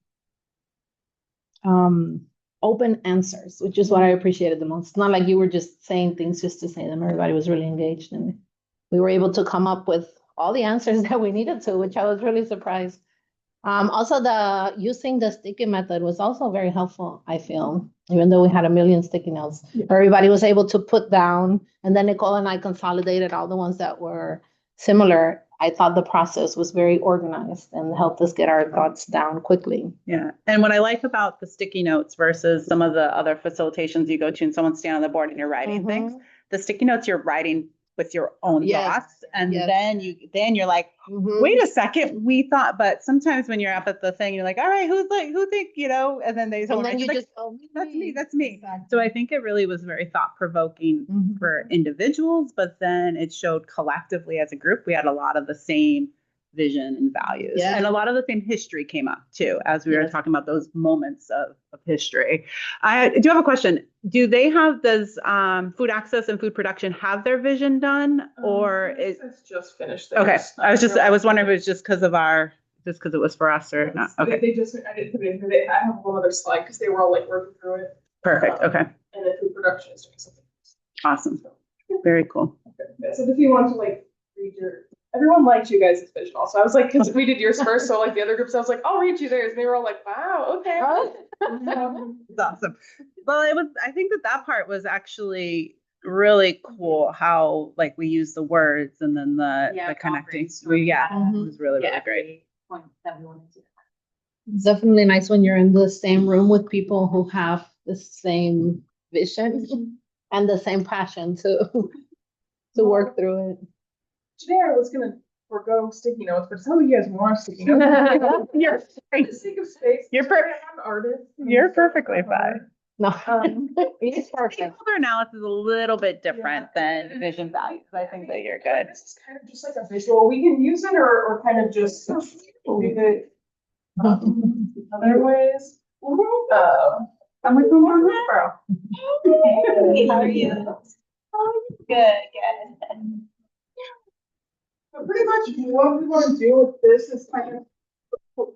open answers, which is what I appreciated the most. It's not like you were just saying things just to say them. Everybody was really engaged, and we were able to come up with all the answers that we needed to, which I was really surprised. Also, the using the sticky method was also very helpful, I feel, even though we had a million sticky notes. Everybody was able to put down, and then Nicole and I consolidated all the ones that were similar. I thought the process was very organized and helped us get our thoughts down quickly. Yeah. And what I like about the sticky notes versus some of the other facilitations you go to and someone's standing on the board and you're writing things, the sticky notes you're writing with your own thoughts. And then you're like, wait a second, we thought, but sometimes when you're up at the thing, you're like, all right, who think, and then they And then you like, just, that's me. Exactly. So I think it really was very thought provoking for individuals, but then it showed collectively as a group, we had a lot of the same vision and values. Yeah. And a lot of the same history came up too, as we were talking about those moments of history. I do have a question. Do they have, does food access and food production have their vision done, or is it's just finished theirs. Okay. I was wondering if it was just because it was for us or not. Okay. I didn't put it in here. I have one other slide because they were all like working through it. Perfect. Okay. And then food production is doing something. Awesome. Very cool. Okay. Yeah, so if you want to like read everyone liked you guys' vision also. I was like, because we did yours first, so like the other groups, I was like, I'll read you theirs. And they were all like, wow, okay. It's awesome. Well, I think that part was actually really cool, how like we use the words and then the connecting. It was really, really great. It's definitely nice when you're in the same room with people who have the same vision and the same passion to work through it. Today I was gonna forgo sticky notes, but some of you guys want sticky notes. You're for the sake of space. You're perfect. I'm an artist. You're perfectly fine. No, it's perfect. Stakeholder analysis is a little bit different than vision values. I think that you're good. This is kind of just like a visual. We can use it or kind of just leave it other ways. I'm with Homegrown. Hey, how are you? Good. But pretty much what we want to do with this is kind of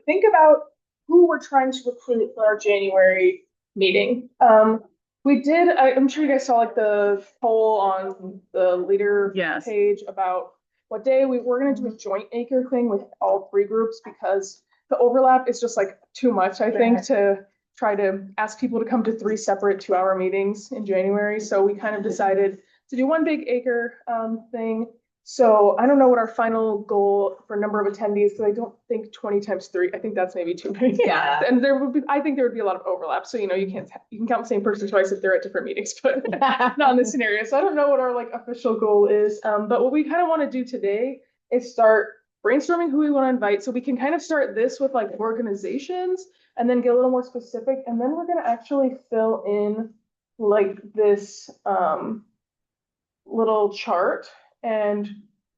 think about who we're trying to recruit for our January meeting. We did, I'm sure you guys saw like the poll on the leader page about what day we're going to do a joint acre thing with all three groups, because the overlap is just like too much, I think, to try to ask people to come to 3 separate 2-hour meetings in January. So we kind of decided to do one big acre thing. So I don't know what our final goal for number of attendees, because I don't think 20 times 3, I think that's maybe too many. Yeah. And I think there would be a lot of overlap. So, you can count the same person twice if they're at different meetings, but not in this scenario. So I don't know what our like official goal is. But what we kind of want to do today is start brainstorming who we want to invite. So we can kind of start this with like organizations and then get a little more specific. And then we're going to actually fill in like this little chart. And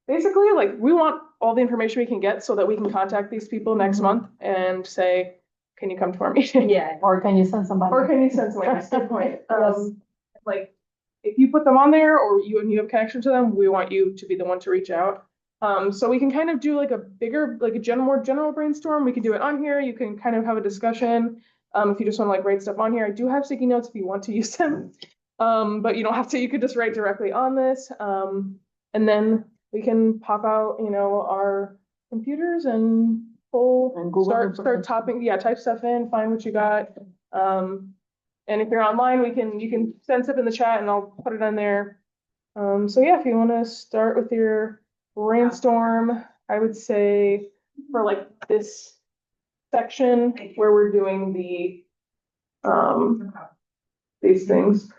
basically, like, we want all the information we can get so that we can contact these people next month and say, can you come to our meeting? Yeah, or can you send somebody? That's a good point. Like, if you put them on there or you have connection to them, we want you to be the one to reach out. So we can kind of do like a bigger, like a more general brainstorm. We can do it on here. You can kind of have a discussion. If you just want to like write stuff on here, I do have sticky notes if you want to use them. But you don't have to, you could just write directly on this. And then we can pop out, our computers and start typing, type stuff in, find what you got. And if you're online, you can send stuff in the chat and I'll put it on there. So yeah, if you want to start with your brainstorm, I would say for like this section where we're doing these things.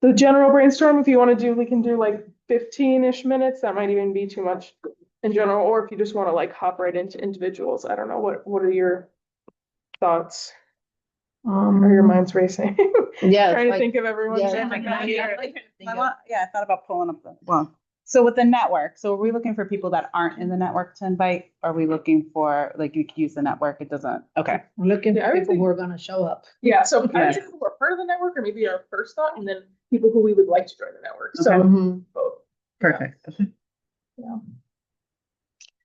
The general brainstorm, if you want to do, we can do like 15-ish minutes. That might even be too much in general, or if you just want to like hop right into individuals. I don't know, what are your thoughts? Are your minds racing? Yeah. Trying to think of everyone. I thought about pulling up so with the network, so are we looking for people that aren't in the network to invite? Are we looking for, like, you could use the network? It doesn't, okay. We're looking for people who are going to show up. Yeah, so I would say people who are part of the network, or maybe our first thought, and then people who we would like to join the network. So both. Perfect. Yeah.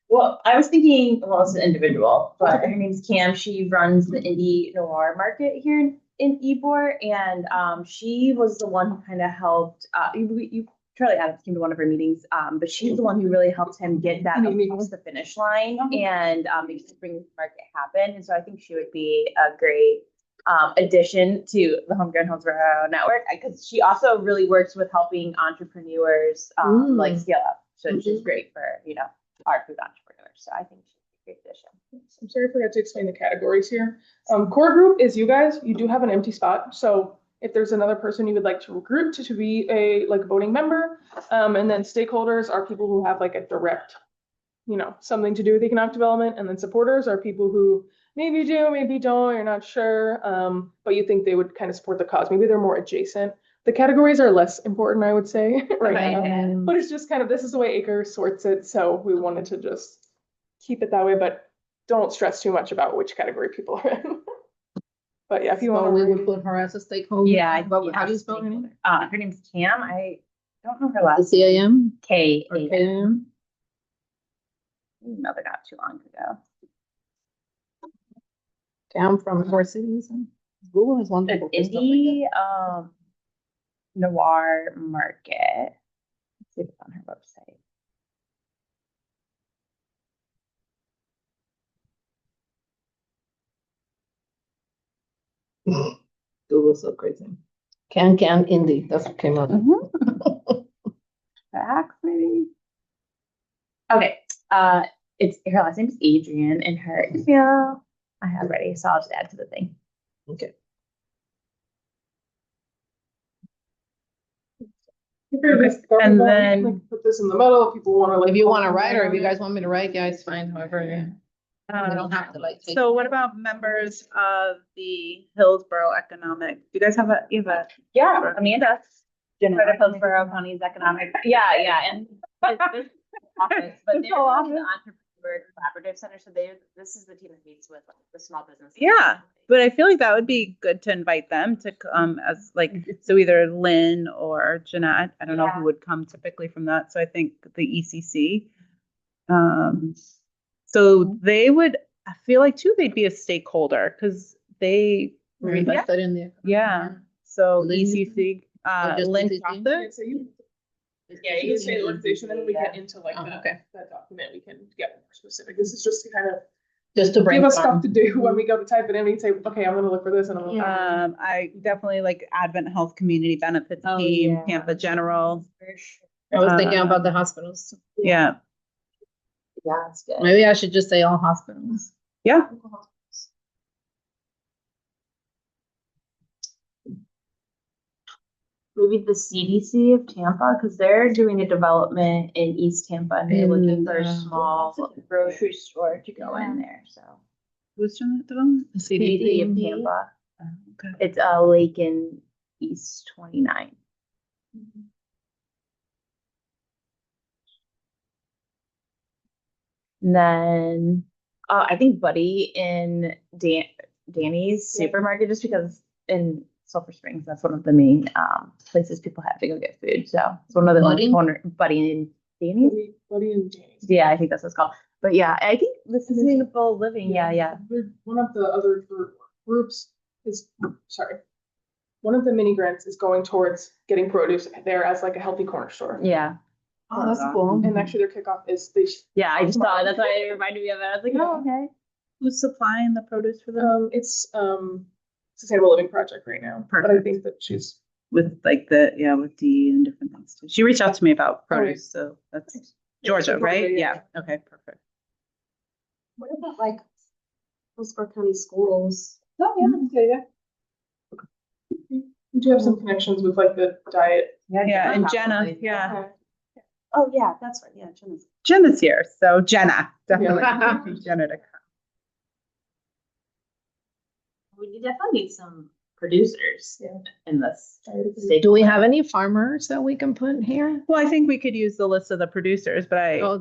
Well, I was thinking, well, it's an individual, but her name's Cam. She runs the Indie Noir market here in Ybor, and she was the one who kind of helped. Charlie Adams came to one of her meetings, but she's the one who really helped him get that across the finish line and bring this market happen. And so I think she would be a great addition to the Homegrown Hillsborough network because she also really works with helping entrepreneurs like scale up. So she's great for our food entrepreneurs. So I think she's a great addition. I'm sorry I forgot to explain the categories here. Core group is you guys. You do have an empty spot, so if there's another person you would like to recruit to be a voting member, and then stakeholders are people who have like a direct, something to do with economic development, and then supporters are people who maybe do, maybe don't, you're not sure, but you think they would kind of support the cause. Maybe they're more adjacent. The categories are less important, I would say, right now. But it's just kind of, this is the way Acre sorts it, so we wanted to just keep it that way, but don't stress too much about which category people are in. But yeah, if you want to, we would put her as a stakeholder. Yeah. How do you spell her name? Her name's Cam. I don't know her last The CAM? K. Or KM? Another not too long ago. Cam from Four Cities. Google has wonderful stuff like Indie Noir market. Let's see if it's on her website. that. Google's so crazy. Can Indie. That's what came up. Facts, maybe. Okay. It's her last name is Adrian, and her email I have ready, so I'll just add to the thing. Okay. And then put this in the middle if people want to If you want to write, or if you guys want me to write, guys, fine. However, you don't have to take. So what about members of the Hillsborough Economic? Do you guys have Yeah, Amanda. Part of Hillsborough County's economic. Yeah, and this office, but they're the Entrepreneur Collaborative Center. So this is the team that meets with the small business. Yeah, but I feel like that would be good to invite them to come as so either Lynn or Jeanette. I don't know who would come typically from that. So I think the ECC. So they would, I feel like too, they'd be a stakeholder because they We're invested in the. So Lynn, ECC, Lynn ECC? Cawthon. So you can say the organization, and then we get into that document. We can get more specific. This is just to kind of give us stuff to do when we go to type it in. We can say, okay, I'm going to look for this, and I'm going to. I definitely like Advent Health Community Benefits Team, Tampa General. I was thinking about the hospitals. Yeah. Yeah, that's good. Maybe I should just say all hospitals. Yeah. Maybe the CDC of Tampa, because they're doing a development in East Tampa, and they're looking for a small grocery store to go in there. So Who's doing that development? CDC of Tampa. Okay. It's a lake in East 29. And then I think Buddy in Danny's supermarket, just because in Sulphur Springs, that's one of the main places people have to go get food. So it's one of the corner Buddy and Danny's. Buddy and Danny's. Yeah, I think that's what it's called. But yeah, I think the sustainable living. Yeah. One of the other groups is one of the mini grants is going towards getting produce there as like a healthy corner store. Yeah. Oh, that's cool. And actually their kickoff is Yeah, I just saw it. That's why it reminded me of it. I was like, oh, okay. Who's supplying the produce for them? It's Sustainable Living Project right now. But I think that she's with with D and different things too. She reached out to me about produce, so that's Georgia, right? Yeah. Okay, perfect. What about like Hillsborough County schools? Oh yeah. We do have some connections with like the diet. Yeah, and Jenna, yeah. Oh yeah, that's right. Yeah, Jenna's here, so Jenna, definitely Jenna to come. We definitely need some producers in this. Do we have any farmers that we can put here? Well, I think we could use the list of the producers, but so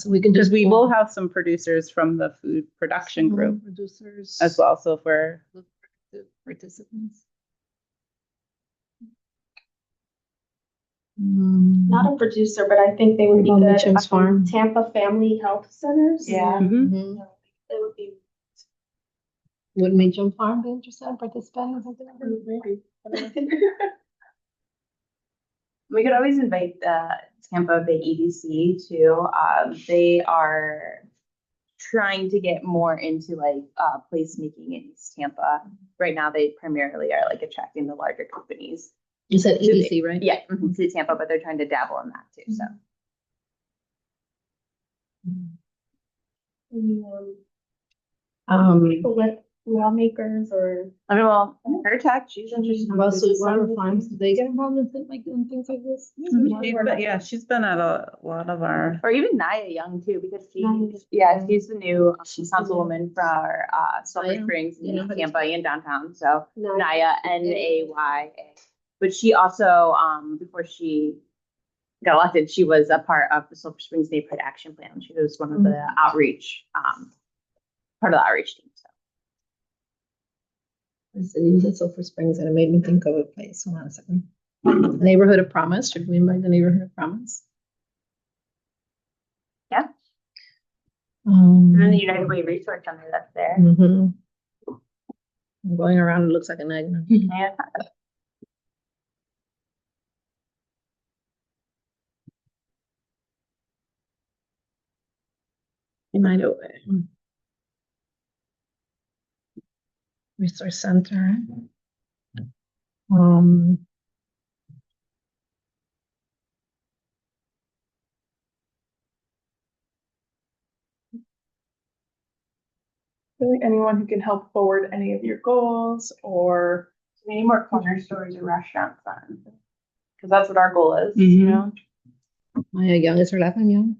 we can because we will have some producers from the food production group producers as well. So if we're participants. Not a producer, but I think they would be Oh, good. Mitchum's Farm. Tampa Family Health Centers. Yeah. Mhm. They would be. Would Mitchum Farm be interested in participating in something like that? We could always invite the Tampa Bay EDC too. They are trying to get more into like placemaking in East Tampa. Right now, they primarily are like attracting the larger companies. You said EDC, right? Yeah, to Tampa, but they're trying to dabble in that too. So People with lawmakers or. I mean, well, her tech, she's interested. About Sweetwater Farms, do they get involved in things like this? She's been at a lot of our. Or even Naya Young too, because Naya. she's the new councilwoman for Sulphur Naya? Springs Yeah. in Tampa and downtown. So Naya. Naya, Naya. But she also, before she got elected, she was a part of the Sulphur Springs Neighborhood Action Plan. She was one of the outreach, part of the outreach team. So. I said, you said Sulphur Springs, and it made me think of a place. Hold on a second. Neighborhood of Promise. Should we invite the Neighborhood of Promise? Yeah. And then the Mhm. United Way Resource Center that's there. I'm going around, it looks like an egg. Yeah. United Way. Resource Center. Really anyone who can help forward any of your goals or We need more corner stores and restaurants on. Because that's what our goal is, you know? Maya Young is her last name, Young?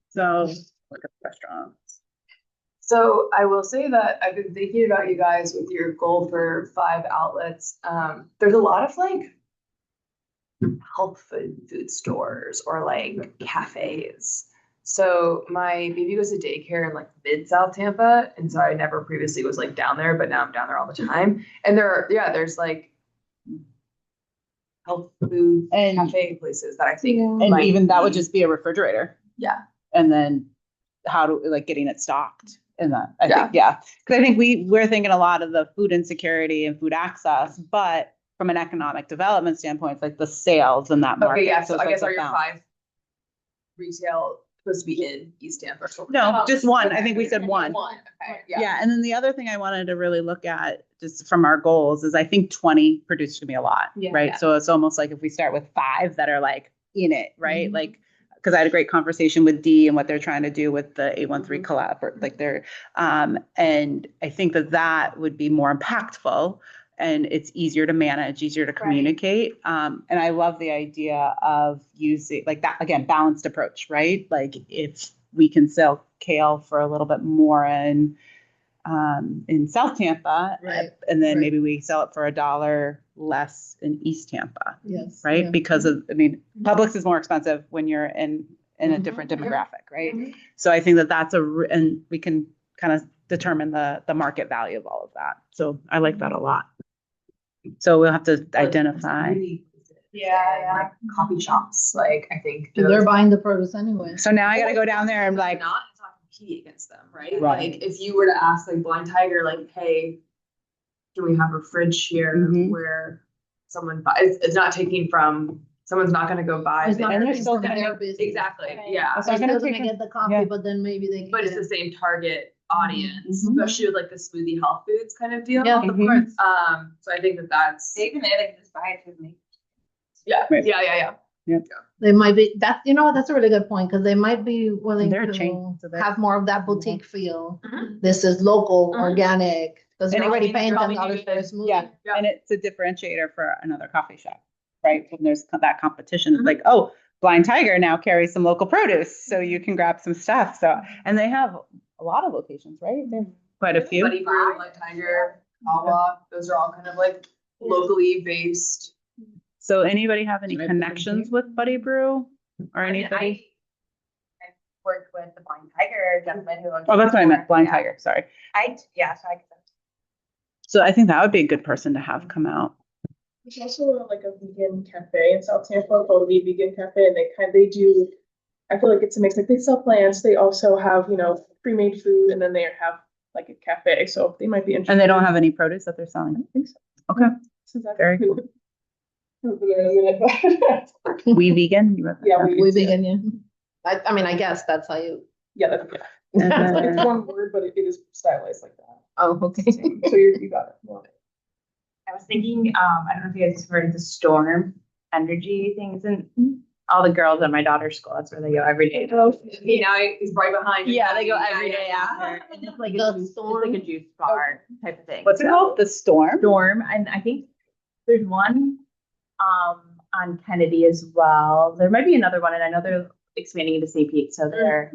So, like a restaurant. So I will say that I've been thinking about you guys with your goal for 5 outlets. There's a lot of like health food stores or like cafes. So my baby goes to daycare in like mid South Tampa, and so I never previously was like down there, but now I'm down there all the time. And there's like health food And- cafe places that I think And might even that would be- just be a refrigerator. Yeah. And then like getting it stocked in that. I Yeah. think, yeah. Because I think we're thinking a lot of the food insecurity and food access, but from an economic development standpoint, it's like the sales in that market. Okay, yeah. So it's I like guess the are your balance. 5 retail supposed to be in East Tampa? No, just one. I think we said one. Okay. Yeah. And then the other thing I wanted to really look at just from our goals is I think 20 produced to me a lot, right? Yeah. So it's almost like if we start with 5 that are like in it, right? Mhm. Like, because I had a great conversation with Dee and what they're trying to do with the 813 collab, or like they're, and I think that would be more impactful and it's easier to manage, easier to communicate. And I love the idea of using like that, again, balanced approach, right? Like if we can sell kale for a little bit more in South Tampa, Right, and then right. maybe we sell it for $1 less in East Tampa, Yes. right? yeah. Because of, I mean, Publix is more expensive when you're in a different demographic, right? So I think that's and we can kind of determine the market value of all of that. So I like that a lot. So we'll have to identify. Like coffee shops. Like I think They're buying the produce anyway. So now I got to go down there and like like, it's not competing against them, right? Right. Like if you were to ask like Blind Tiger, like, hey, can we have a fridge here Mhm. where someone buys? It's not taking from. Someone's not going to go buy. It's not And they're taking still from gonna- their business. Exactly. Right. Yeah. So they're gonna still take gonna a- get the coffee, yeah. but then maybe they can. But it's the same target audience, Mhm. especially with like the smoothie health foods kind of deal. Yeah, of Mhm. course. So I think that's They can edit just buy it with me. yeah, Right. yeah. They might be, that's a really good point, because they might be willing They're a to chain, so they're- have more of that boutique feel. Mhm. This is local, Mhm. organic, because you're And already you paying probably $10 do for a the- smoothie. yeah, Yeah. and it's a differentiator for another coffee shop, right? When there's that competition, it's like, oh, Blind Tiger now carries some local produce, so you can grab some stuff. So, and they have a lot of locations, right? They have quite a few. Buddy Brew, Blind Tiger, Awa, those are all kind of like locally based. So anybody have any Should I put them connections here? with Buddy Brew or anybody? I worked with the Blind Tiger gentleman who owns. Oh, that's what I meant, Blind Yeah. Tiger, sorry. So I could. So I think that would be a good person to have come out. There's also like a vegan cafe in South Tampa called the Vegan Cafe, and they do. I feel like it's a mix. Like they sell plants. They also have pre-made food, and then they have like a cafe. So they might be interested. And they don't have any produce that they're selling. I don't think so. Okay. Very cool. We vegan? You wrote that Yeah, down. We vegan, yeah. I mean, I guess that's how you. Yeah, that's And then- it's one word, but it is stylized like that. Oh, okay. So you got it. Yeah. I was thinking, I don't know if you guys have heard of the storm energy things, and all the girls at my daughter's school, that's where they go every day. Okay, now he's right behind you. Yeah, they go every day after. And it's like The it's storm? like a juice bar type of thing. What's it called? The Storm? Storm, and I think there's one on Kennedy as well. There might be another one, and I know they're expanding into St. Pete, so they're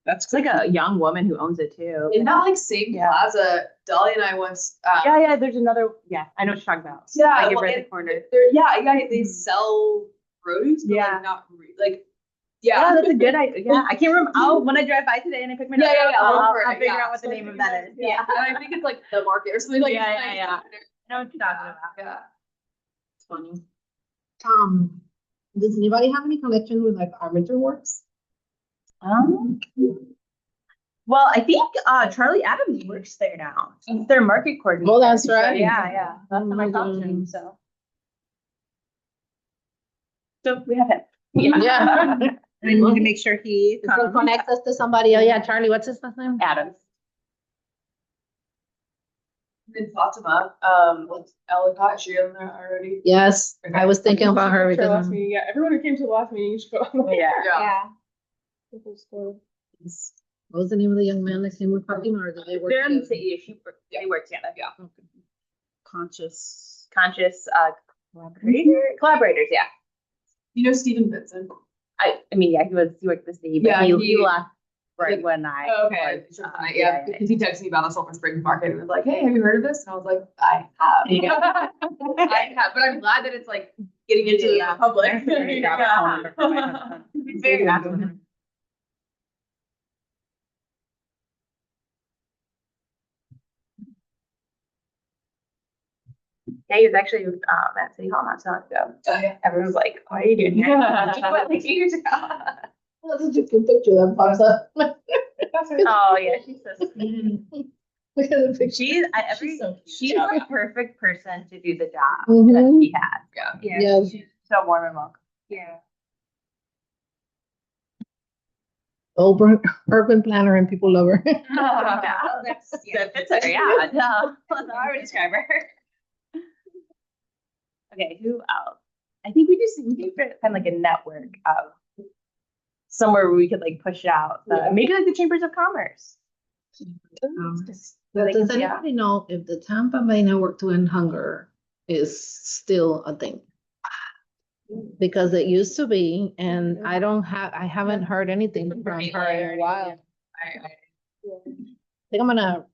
That's it's like a young woman who owns it too. In that like same Yeah. plaza, Dolly and I once. Yeah, there's another. Yeah, I know what you're talking about. Yeah, like well, right at and the corner. they sell produce, but Yeah. like not like. Yeah, Yeah, that's a good idea. Yeah, I can't remember. When I drive by today and I pick my Yeah, daughter yeah, up, yeah, I'll, look for I'll it, figure yeah. out what the name of that is. Yeah, and I think it's like the market or something like. Yeah, it's yeah, nice. yeah. I know what you're talking about. Yeah. It's funny. Does anybody have any connection with like Armature Works? Well, I think Charlie Adams works there now. He's their market coordinator. Oh, that's So, right. yeah. Last time I talked to him, so we have him. Yeah. And then you can make sure he This will connect us to somebody. Oh, yeah, Charlie, what's his last name? Adams. And Fatima, Ellicott, she on there already. Yes, I was thinking about her Last because meeting. Yeah, everyone who came to the last meeting, you should go on the Yeah. what was the name of the young man that came with Fatima, or did they work They're in the together? city. They work together. Yeah. conscious. Collaborators. Yeah. You know Stephen Vincent? I mean, yeah, he worked the city, but Yeah, he he- left right when I. Oh, okay. Yeah, because he texted me about the Sulphur Springs market and was like, "Hey, have you heard of this?" And I was like, "I have." Yeah. I have, but I'm glad that it's like getting into the public. Very active. Yeah, he was actually at City Hall not so long ago. Oh, yeah. Everyone's like, "What are you doing here?" Yeah. Just went like 2 years ago. That's such a good picture that pops up. Oh yeah, she's so sweet. Look at the picture. She's She's so cute. the perfect person to do the job Mhm. that she has. Yeah. Yes. She's so warm and welcome. Yeah. Urban planner and people love her. That fits her, yeah. That's how I would describe her. Okay, who else? I think we could kind of like a network of somewhere where we could like push it out. Maybe like the Chambers of Commerce. Just so they Does can see out. anybody know if the Tampa Bay Network to End Hunger is still a thing? Because it used to be, and I haven't heard anything from her in a while. I I think I'm gonna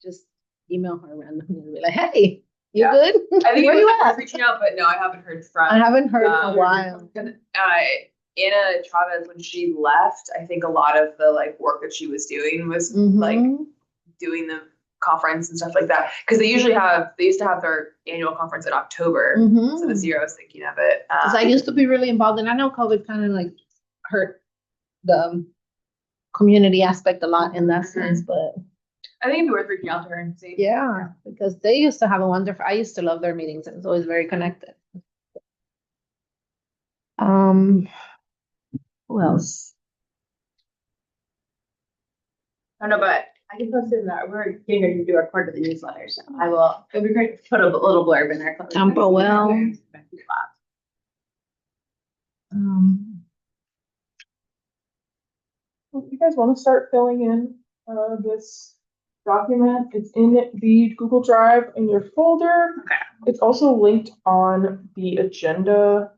just email her randomly and be like, "Hey, you Yeah. good? think Where it you was at?" reaching out, but no, I haven't heard from. I haven't heard in a while. Anna Chavez, when she left, I think a lot of the like work that she was doing was like Mhm. doing the conference and stuff like that. Because they used to have their annual conference in October. Mhm. So this year I was thinking of it. 'Cause I used to be really involved, and I know COVID kind of like hurt the community aspect a lot in that sense, but I think it'd be worth reaching out to her and see. yeah, because they used to have a wonderful, I used to love their meetings, and it's always very connected. Who else? I don't know, but I can post it in that. We're getting ready to do our quarterly newsletter, so I will. It'd be great to put a little blurb in there. Tampa Well. If you guys want to start filling in this document, it's in the Google Drive in your folder. It's also linked on the agenda.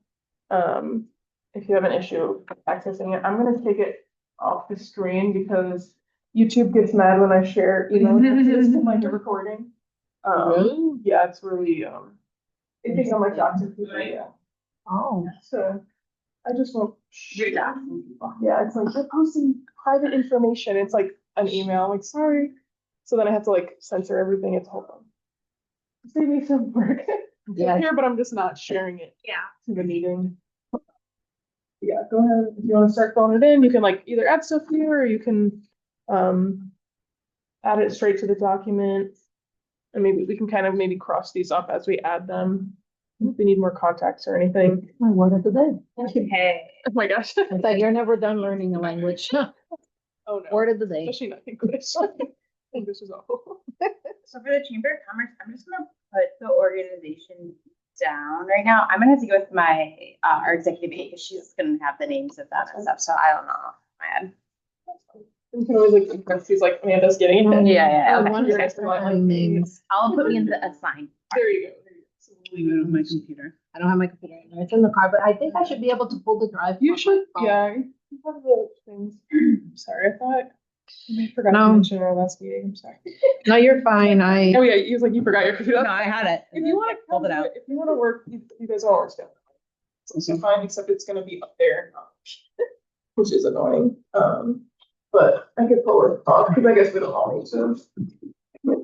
If you have an issue accessing it, I'm gonna take it off the screen because YouTube gets mad when I share email addresses to like a recording. Really? Yeah, it's really it takes on my toxic people, yeah. Oh. So I just won't share that. Yeah, it's like you're posting private information. It's like an email. I'm like, sorry. So then I have to like censor everything. It's a whole thing. Save me some work. Yeah. here, but I'm just not sharing it Yeah. to the meeting. Yeah, go ahead. If you want to start filling it in, you can like either add stuff here or you can add it straight to the document. And maybe we can kind of maybe cross these off as we add them. If we need more contacts or anything. My word of the day. Hey. Oh my gosh. In fact, you're never done learning a language. Oh no. Word of the day. Especially not English. English is awful. So for the Chamber of Commerce, I'm just gonna put the organization down right now. I'm gonna have to go with my our executive aide because she's gonna have the names of that and stuff. So I don't know. My head. You can always like impress these like Amanda's getting it. Yeah. I Okay. want to start learning names. I'll put me in the assign. There you go. So leave it on my computer. I don't have my computer right now. It's in the car, but I think I should be able to pull the drive. You from my should, phone. yeah. You have the things. Sorry, I thought I forgot No. to mention in our last meeting. I'm sorry. No, you're fine. Oh yeah, you like you forgot your computer. No, I had it. If you want to, if you want to work, you guys all work together. It's also fine, except it's gonna be up there, which is annoying. But I could pull it off because I guess we don't all need to.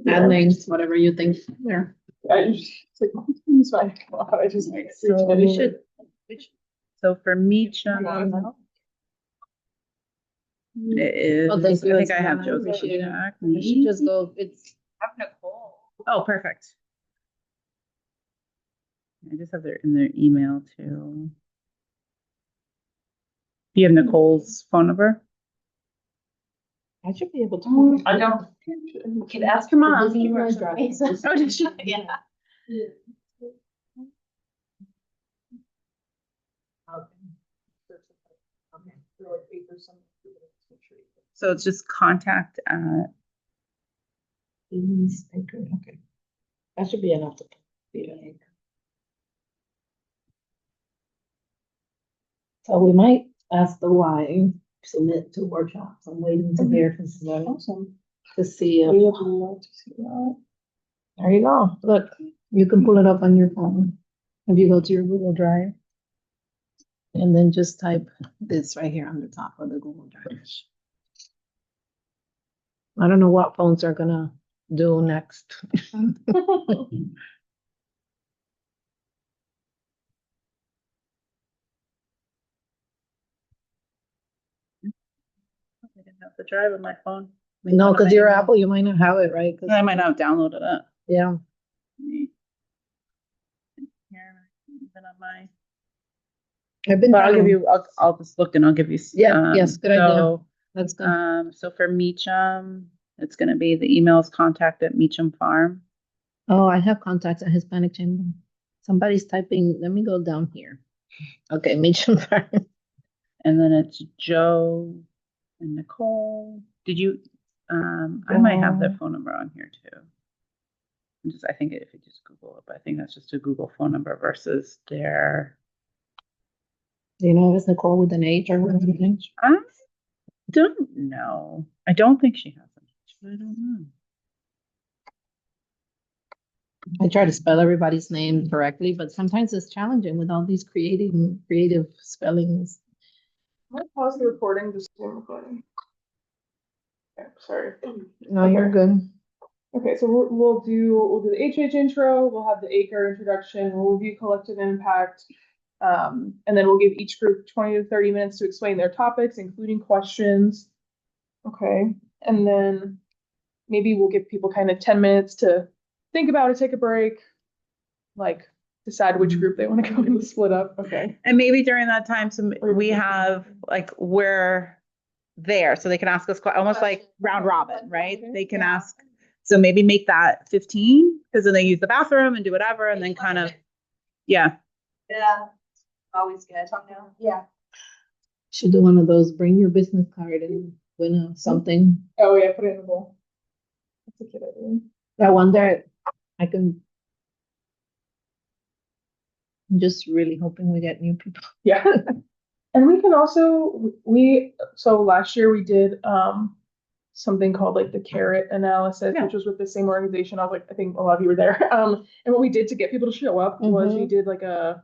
Add names, whatever you think there. I just it's like it's fine. I just like So reached we in. should, so for Meacham, it is, Oh, thank you. I think I have I Joe's appreciate it. contact. You should just go, it's, Have Nicole. Oh, perfect. I just have their, in their email too. Do you have Nicole's phone number? I should be able to. I don't. You can ask your mom. She works with me. Oh, did she? Yeah. So it's just contact at, Okay. That should be enough to. So we might ask the Y, submit to workshops. I'm waiting to hear from somebody Awesome. to see if, We would love to see that. there you go. Look, you can pull it up on your phone. If you go to your Google Drive. And then just type this right here on the top of the Google Drive. I don't know what phones are gonna do next. I didn't have the drive on my phone. No, because you're Apple, you might not have it, right? 'Cause- I might not have downloaded it. Yeah, Here, even on my. I've been. But I'll give trying. you, I'll just look and I'll give you. Yeah, yes, good idea. so, Let's go. So for Meacham, it's gonna be the email's contact at Meacham Farm. Oh, I have contacts at Hispanic Chamber. Somebody's typing, let me go down here. Okay, Mitchell. And then it's Joe and Nicole. Did you, I might have their phone number on here too. I think if you just Google it, but I think that's just a Google phone number versus their. Do you know if it's Nicole with an H or with an H? I don't know. I don't think she has an H, but I don't know. I try to spell everybody's name correctly, but sometimes it's challenging with all these creative spellings. I'm gonna pause the recording, just one recording. Okay, sorry. No, you're good. Okay, so we'll do the HH intro, we'll have the ACRE introduction, we'll review collective impact. And then we'll give each group 20 to 30 minutes to explain their topics, including questions. Okay, and then maybe we'll give people kind of 10 minutes to think about it, take a break, like decide which group they want to go and split up. Okay. And maybe during that time, we have like, we're there, so they can ask us almost like round robin, right? They can ask, so maybe make that 15, because then they use the bathroom and do whatever, and then kind of, yeah. Yeah. Always good. Yeah. Should do one of those, bring your business card and win something. Oh yeah, put it in the bowl. That's a good idea. I wonder, I'm just really hoping we get new people. Yeah. And we can also, so last year we did something called like the carrot analysis, which was with the same organization. I was like, I think a lot of you were there. And what we did to get people to show up was we did like a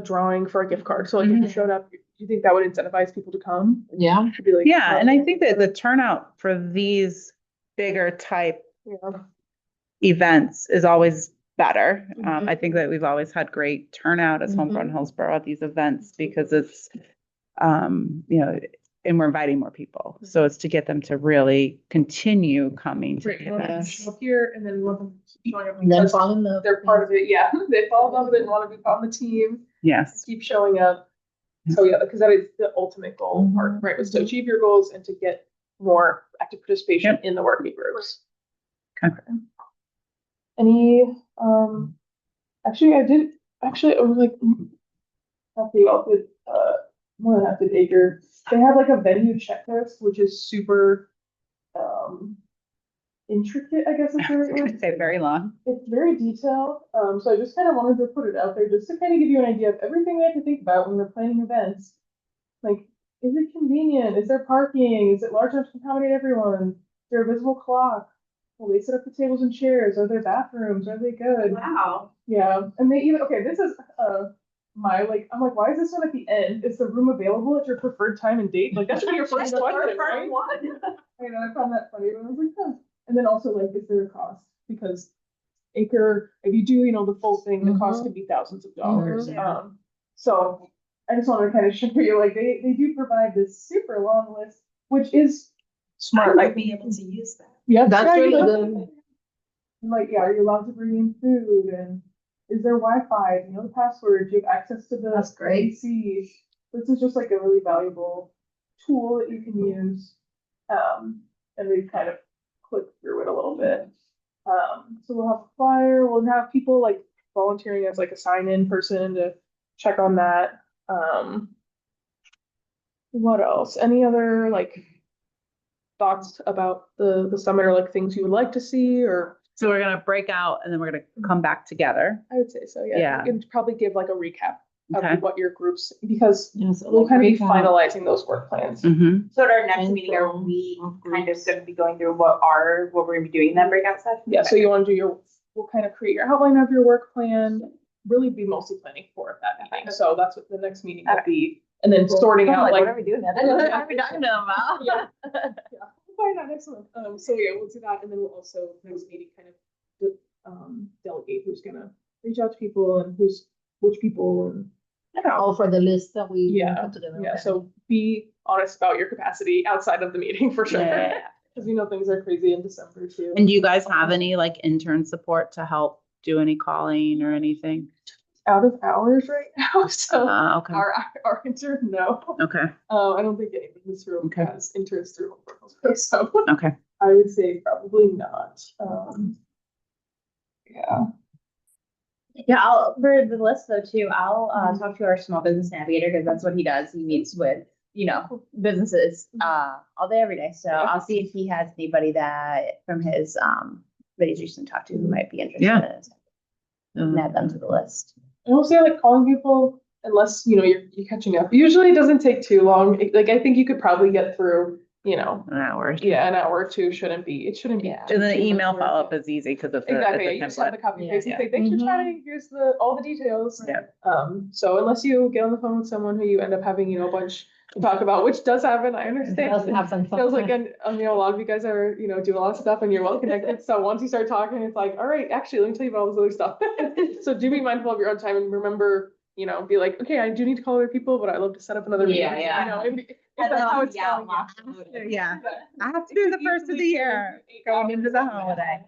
drawing for a gift card. So like if you showed up, do you think that would incentivize people to come? Yeah. Should be like, Yeah, and I think that the turnout for these bigger type events is always better. I think that we've always had great turnout as Homegrown Hillsborough at these events because it's, you know, and we're inviting more people. So it's to get them to really continue coming to Right, the you want them to events. show up here and then you want them to keep showing up And then because fall in love. they're part of it. Yeah, they fall in love with it and want to be on the team, Yes. keep showing up. So yeah, because that is the ultimate goal part, right? Was to achieve your goals and to get more active participation in the working groups. Okay. Any, actually, I was like, happy about the, more than happy acre. They have like a venue checklist, which is super, intricate, I guess is the right I word. would say very long. It's very detailed, so I just kind of wanted to put it out there just to kind of give you an idea of everything we have to think about when we're planning events. Like, is it convenient? Is there parking? Is it large enough to accommodate everyone? Is there a visible clock? Will they set up the tables and chairs? Are there bathrooms? Are they good? Wow. Yeah, and they even, okay, this is, I'm like, why is this one at the end? Is the room available at your preferred time and date? Like, that should be your first question, right? I know, I found that funny, but I was like, huh. And then also, like, is there a cost? Because acre, if you do, you know, the full thing, the cost could be thousands of dollars. So I just wanted to kind of show you, like, they do provide this super long list, which is smart. I might be able to use that. Yeah, That's yeah, really you good. know, like, yeah, are you allowed to bring in food? And is there Wi-Fi? Do you know the password? Do you have access to the That's great. AC? This is just like a really valuable tool that you can use. And we kind of click through it a little bit. So we'll have a flyer. We'll have people like volunteering as like a sign-in person to check on that. What else? Any other like thoughts about the summit or like things you would like to see or? So we're gonna break out and then we're gonna come back together. I would say so, yeah. Yeah. You can probably give like a recap Okay. of what your groups, because Yes, we'll kind of be recap. finalizing those work plans. Mm-hmm. So at our next And meeting, are so, we of kind of course. gonna be going through what we're gonna be doing in that breakout session? Yeah, so you want to do we'll kind of create your outline of your work plan, really be mostly planning for that meeting. So that's what the next meeting will be. And then sorting out What like. are we doing now? Yeah. What are we talking about? Yeah. We'll find out next month. So yeah, we'll do that, and then we'll also next meeting kind of delegate who's gonna reach out to people and which people and. All for the list that we Yeah, put together. Yeah, so be honest about your capacity outside of the meeting for sure. Yeah. Because you know things are crazy in December too. And do you guys have any like intern support to help do any calling or anything? Out of hours right now, so Okay. our intern, no. Okay. I don't think anyone in this room Okay. has interns through Homegrown, so Okay. I would say probably not. Yeah. Yeah, for the list though too, I'll talk to our small business navigator because that's what he does. He meets with, you know, businesses all day, every day. So Yeah. I'll see if he has anybody that from his that he's recently talked to who might be interested Yeah. in it. And add them to the list. And we'll say like calling people unless you know you're catching up. Usually it doesn't take too long. Like I think you could probably get through, you know, An hour. yeah, an hour or two shouldn't be. It shouldn't be. Yeah. too And the much email work. follow up is easy because of the Exactly. Yeah, it's you a just have the template. copy paste and Yeah. say, thanks for Mhm. chatting. Here's all the details. Yeah. So unless you get on the phone with someone who you end up having, you know, a bunch to talk about, which does happen, I understand. Doesn't happen. Feels like, and you know, a lot of you guys are, you know, doing a lot of stuff and you're well connected. So once you start talking, it's like, all right, actually, let me tell you about all this other stuff. So do be mindful of your own time and remember, you know, be like, okay, I do need to call other people, but I'd love to set up another meeting. Yeah. You know, if that's how it's going. Yeah. I have to do the first of the year going into the holiday.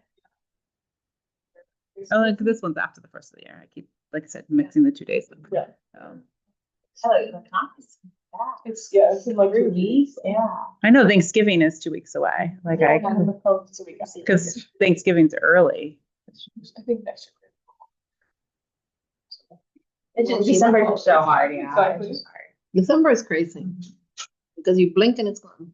Oh, like this one's after the first of the year. I keep, like I said, mixing the 2 days. Yeah. It's It's in like 2 weeks. Yeah. I know Thanksgiving is 2 weeks away. Like because Thanksgiving's early. I think next year. It's just December is so hard. Yeah. Exactly. It's just hard. December is crazy because you blink and it's gone.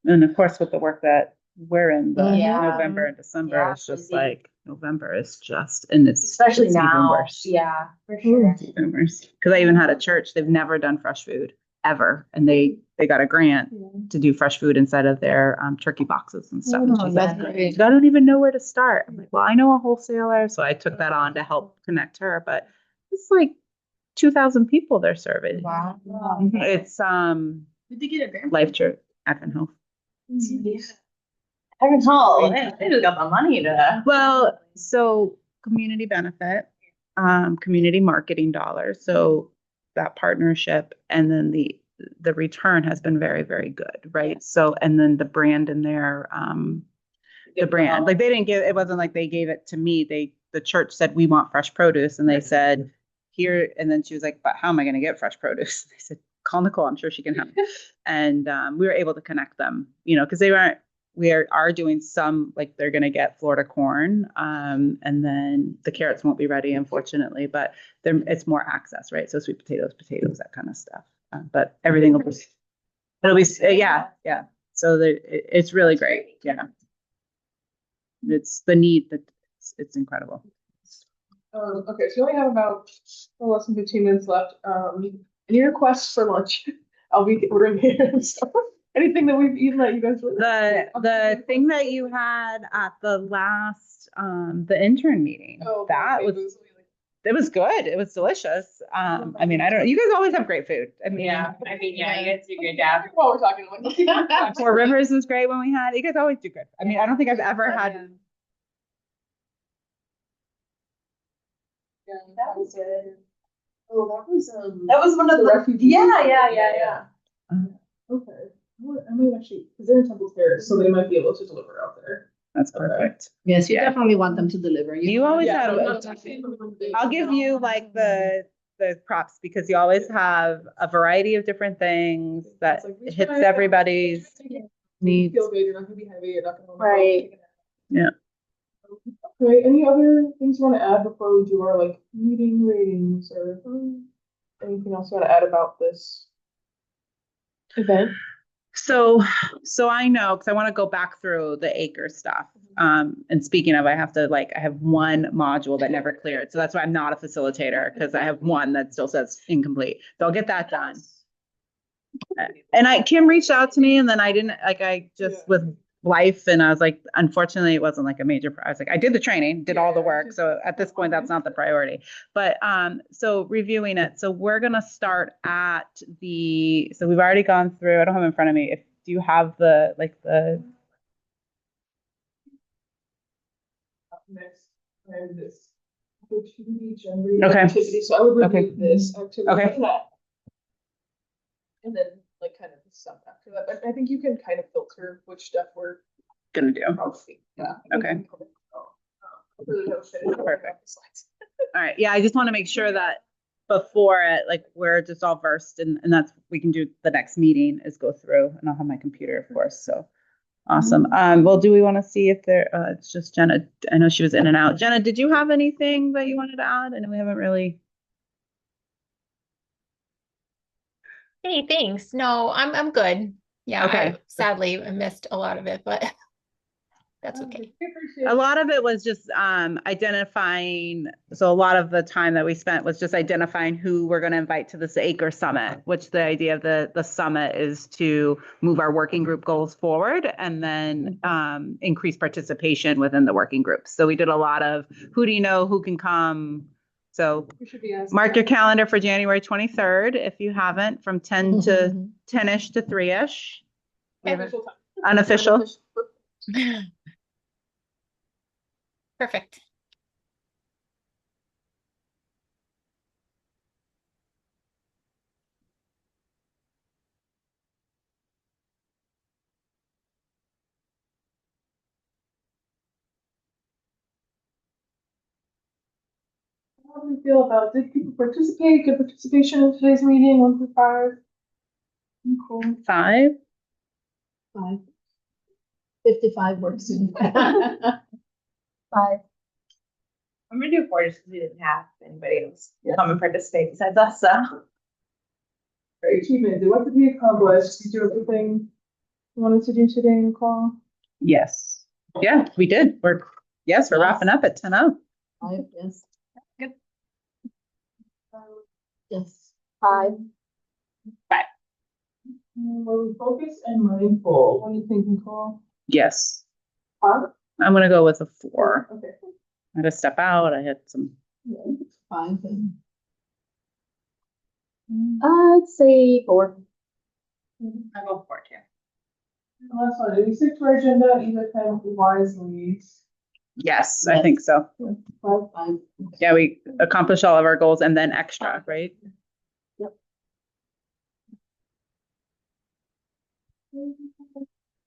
And of course, with the work that we're in, the Yeah. November and December Yeah, is just busy. like November is just, and Especially it's even now. worse. Yeah, for sure. It's even worse. Because I even had a church, they've never done fresh food ever, and they got a grant to do fresh food inside of their turkey boxes and stuff. And Oh, she's that's like, great. I don't even know where to start. I'm like, well, I know a wholesaler, so I took that on to help connect her. But it's like 2,000 people they're serving. Wow. It's Did they get a grant? Life Church Advent Health. Yeah. I can tell, they just got the money to. Well, so community benefit, community marketing dollars. So that partnership and then the return has been very, very good, right? So, and then the brand in there, the brand, like they didn't give, it wasn't like they gave it to me. The church said, we want fresh produce. And they said, here, and then she was like, but how am I going to get fresh produce? They said, call Nicole, I'm sure she can help. And we were able to connect them, because we are doing some, like they're going to get Florida corn. And then the carrots won't be ready, unfortunately, but it's more access, right? So sweet potatoes, that kind of stuff. But everything it'll be, yeah. So it's really great. Yeah. It's the need that it's incredible. Okay, so we only have about less than 15 minutes left. Any requests for lunch? I'll be ordering here and stuff. Anything that we've eaten that you guys really the thing that you had at the last the intern meeting, that was it was good. It was delicious. I mean, I don't. You guys always have great food. I mean, you guys do good job. While we're talking, Four Rivers was great when we had. You guys always do good. I mean, I don't think I've ever had. Yeah, that was good. Oh, that was one of the refugees. Yeah. Okay. I might actually, because they're in Temple Terrace, so they might be able to deliver out there. That's perfect. Yes, you definitely want them to deliver. You always Yeah, have. I'll give you like the props because you always have a variety of different things that hits everybody's needs. Feel good. You're not gonna be heavy. You're not gonna. Right. Yeah. Okay. Any other things you want to add before we do our like meeting ratings or anything else you want to add about this event? So I know because I want to go back through the acre stuff. And speaking of, I have one module that never cleared. So that's why I'm not a facilitator because I have one that still says incomplete. So I'll get that done. And Kim reached out to me and then with life and I was like, unfortunately, it wasn't like a major, I was like, I did the training, did all the work. So at this point, that's not the priority, but, so reviewing it. So we're going to start at so we've already gone through, I don't have it in front of me. Do you have the Next, I have this opportunity generated Okay. activity. So I would review Okay. this activity. Okay. And then like kind of the stuff after that. But I think you can kind of filter which stuff we're going to do? probably. Yeah. Okay. Really have finished Perfect. the slides. All right. Yeah. I just want to make sure that before it, like we're just all versed and that's, we can do the next meeting is go through and I'll have my computer, of course. So awesome. Well, do we want to see if it's just Jenna? I know she was in and out. Jenna, did you have anything that you wanted to add? I know we haven't really. Hey, thanks. No, I'm good. Yeah, Okay. Sadly I missed a lot of it, but that's okay. A lot of it was just identifying. So a lot of the time that we spent was just identifying who we're going to invite to this acre summit, which the idea of the summit is to move our working group goals forward and then increase participation within the working groups. So we did a lot of who do you know, who can come. So mark your calendar for January 23rd if you haven't, from 10 to 10-ish to 3-ish. Unofficial. Perfect. How do we feel about, did people participate? Good participation in today's meeting, 1 through 5? Cool. 5. 5. 55 works. 5. I'm gonna do 4 just because we didn't have anybody else come and participate besides us. So. Great achievement. What did we accomplish? Did you do everything you wanted to do today, Nicole? Yes. Yeah, we did. We're wrapping up at 10:00. 5, yes. Good. Yes. 5. Were we focused and mindful? What do you think, Nicole? Yes. 5? I'm gonna go with a 4. Okay. I had to step out. I had some. 5. I'd say 4. I'll go 4 too. Last one, did we stick to our agenda, either kind of wisely? Yes, I think so. Yeah, we accomplish all of our goals and then extra, right?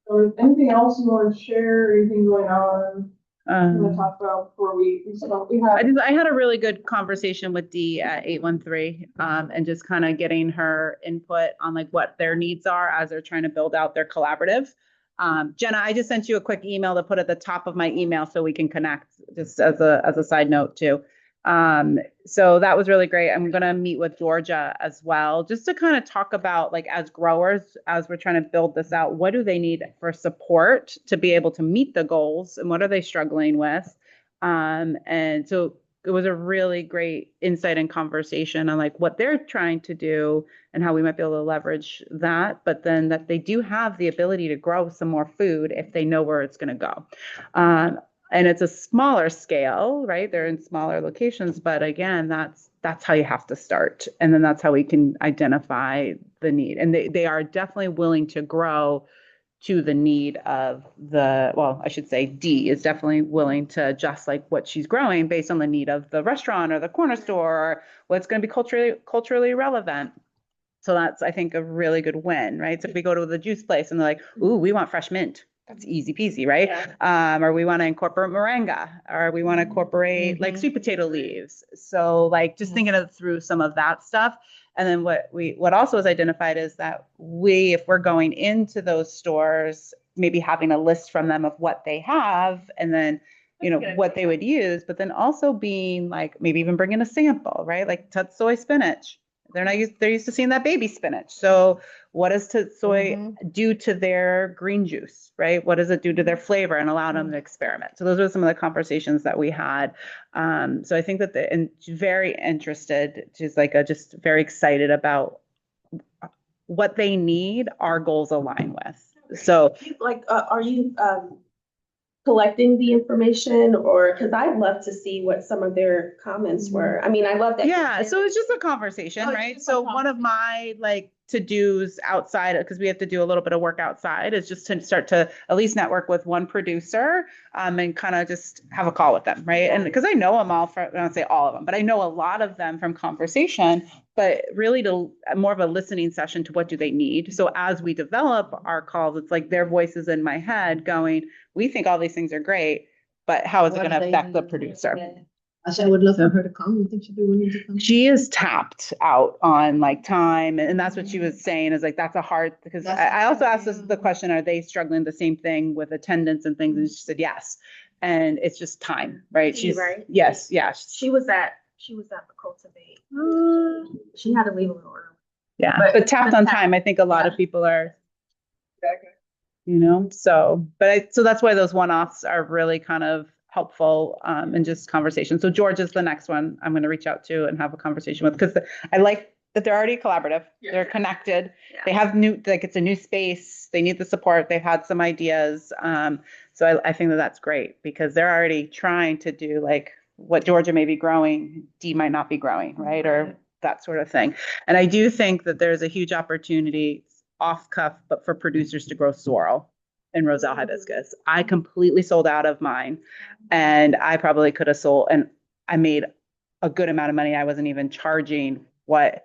Or anything else you want to share, anything going on, you want to Um, talk about before we have. I had a really good conversation with Dee at 813, and just kind of getting her input on like what their needs are as they're trying to build out their collaborative. Jenna, I just sent you a quick email to put at the top of my email so we can connect, just as a side note too. So that was really great. I'm going to meet with Georgia as well, just to kind of talk about, like, as growers, as we're trying to build this out, what do they need for support to be able to meet the goals, and what are they struggling with? And so it was a really great insight and conversation on like what they're trying to do and how we might be able to leverage that, but then that they do have the ability to grow some more food if they know where it's going to go. And it's a smaller scale, right? They're in smaller locations, but again, that's how you have to start. And then that's how we can identify the need. And they are definitely willing to grow to the need of well, I should say Dee is definitely willing to adjust like what she's growing based on the need of the restaurant or the corner store or what's going to be culturally relevant. So that's, I think, a really good win, right? So if we go to the juice place and they're like, ooh, we want fresh mint. That's easy peasy, right? Yeah. Or we want to incorporate moringa, or we want to incorporate like sweet potato leaves. So like just thinking through some of that stuff. And then what also is identified is that if we're going into those stores, maybe having a list from them of what they have, and then what they would use, but then also being like maybe even bringing a sample, right? Like Soy spinach. They're used to seeing that baby spinach. So what does soy do to their green juice, right? What does it do to their flavor, and allow them to experiment? So those are some of the conversations that we had. So I think that and very interested, just very excited about what they need, our goals align with. So Like, are you collecting the information, or because I'd love to see what some of their comments were. I mean, I love that. Yeah, so it's just a conversation, right? So one of my like to-dos outside, because we have to do a little bit of work outside, is just to start to at least network with one producer, and kind of just have a call with them, right? And because I know them all from, I don't say all of them, but I know a lot of them from conversation, but really to more of a listening session to what do they need. So as we develop our calls, it's like their voices in my head going, we think all these things are great, but how is it going to affect the producer? I would love for her to come. You think she'd be willing to come? She is tapped out on like time. And that's what she was saying, is like, that's a hard, because I also asked the question, are they struggling the same thing with attendance and things? And she said, yes. And it's just time, right? She's right. Yes. Yeah. She was at the Cultivate. She had to leave a little early. Yeah. But tapped on time. I think a lot of people are, so that's why those one-offs are really kind of helpful, and just conversation. So George is the next one I'm going to reach out to and have a conversation with, because I like that they're already collaborative. Yeah. They're connected. Yeah. They have it's a new space. They need the support. They've had some ideas. So I think that's great, because they're already trying to do like what Georgia may be growing, Dee might not be growing, right? Or that sort of thing. And I do think that there's a huge opportunity off cuff, but for producers to grow sorrel and Roselle hibiscus. I completely sold out of mine, and I probably could have sold, and I made a good amount of money. I wasn't even charging what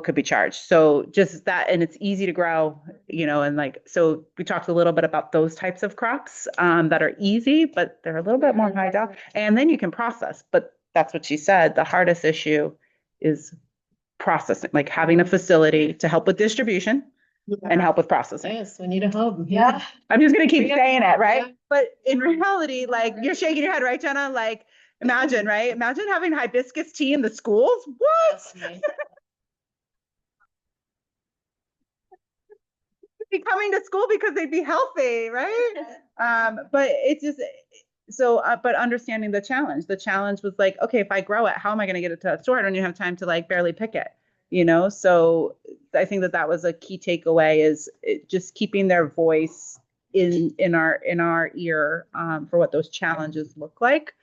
could be charged. So just that, and it's easy to grow, and like, so we talked a little bit about those types of crops that are easy, but they're a little bit more high down, and then you can process. But that's what she said. The hardest issue is processing, like having a facility to help with distribution. Yeah. And help with processing. Yes, we need a hub. Yeah. I'm just going to keep saying it, right? Yeah. But in reality, like, you're shaking your head, right, Jenna? Like, imagine, right? Imagine having hibiscus tea in the schools. What? Nice. Be coming to school because they'd be healthy, right? But it's just so, but understanding the challenge was like, okay, if I grow it, how am I going to get it to a store? I don't even have time to like barely pick it. So I think that was a key takeaway, is just keeping their voice in our ear, for what those challenges look like.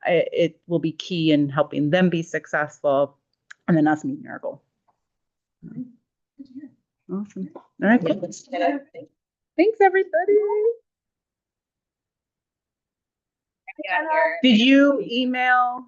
It will be key in helping them be successful, and then us meeting our goal. Awesome. All right. Thanks, everybody. Did you email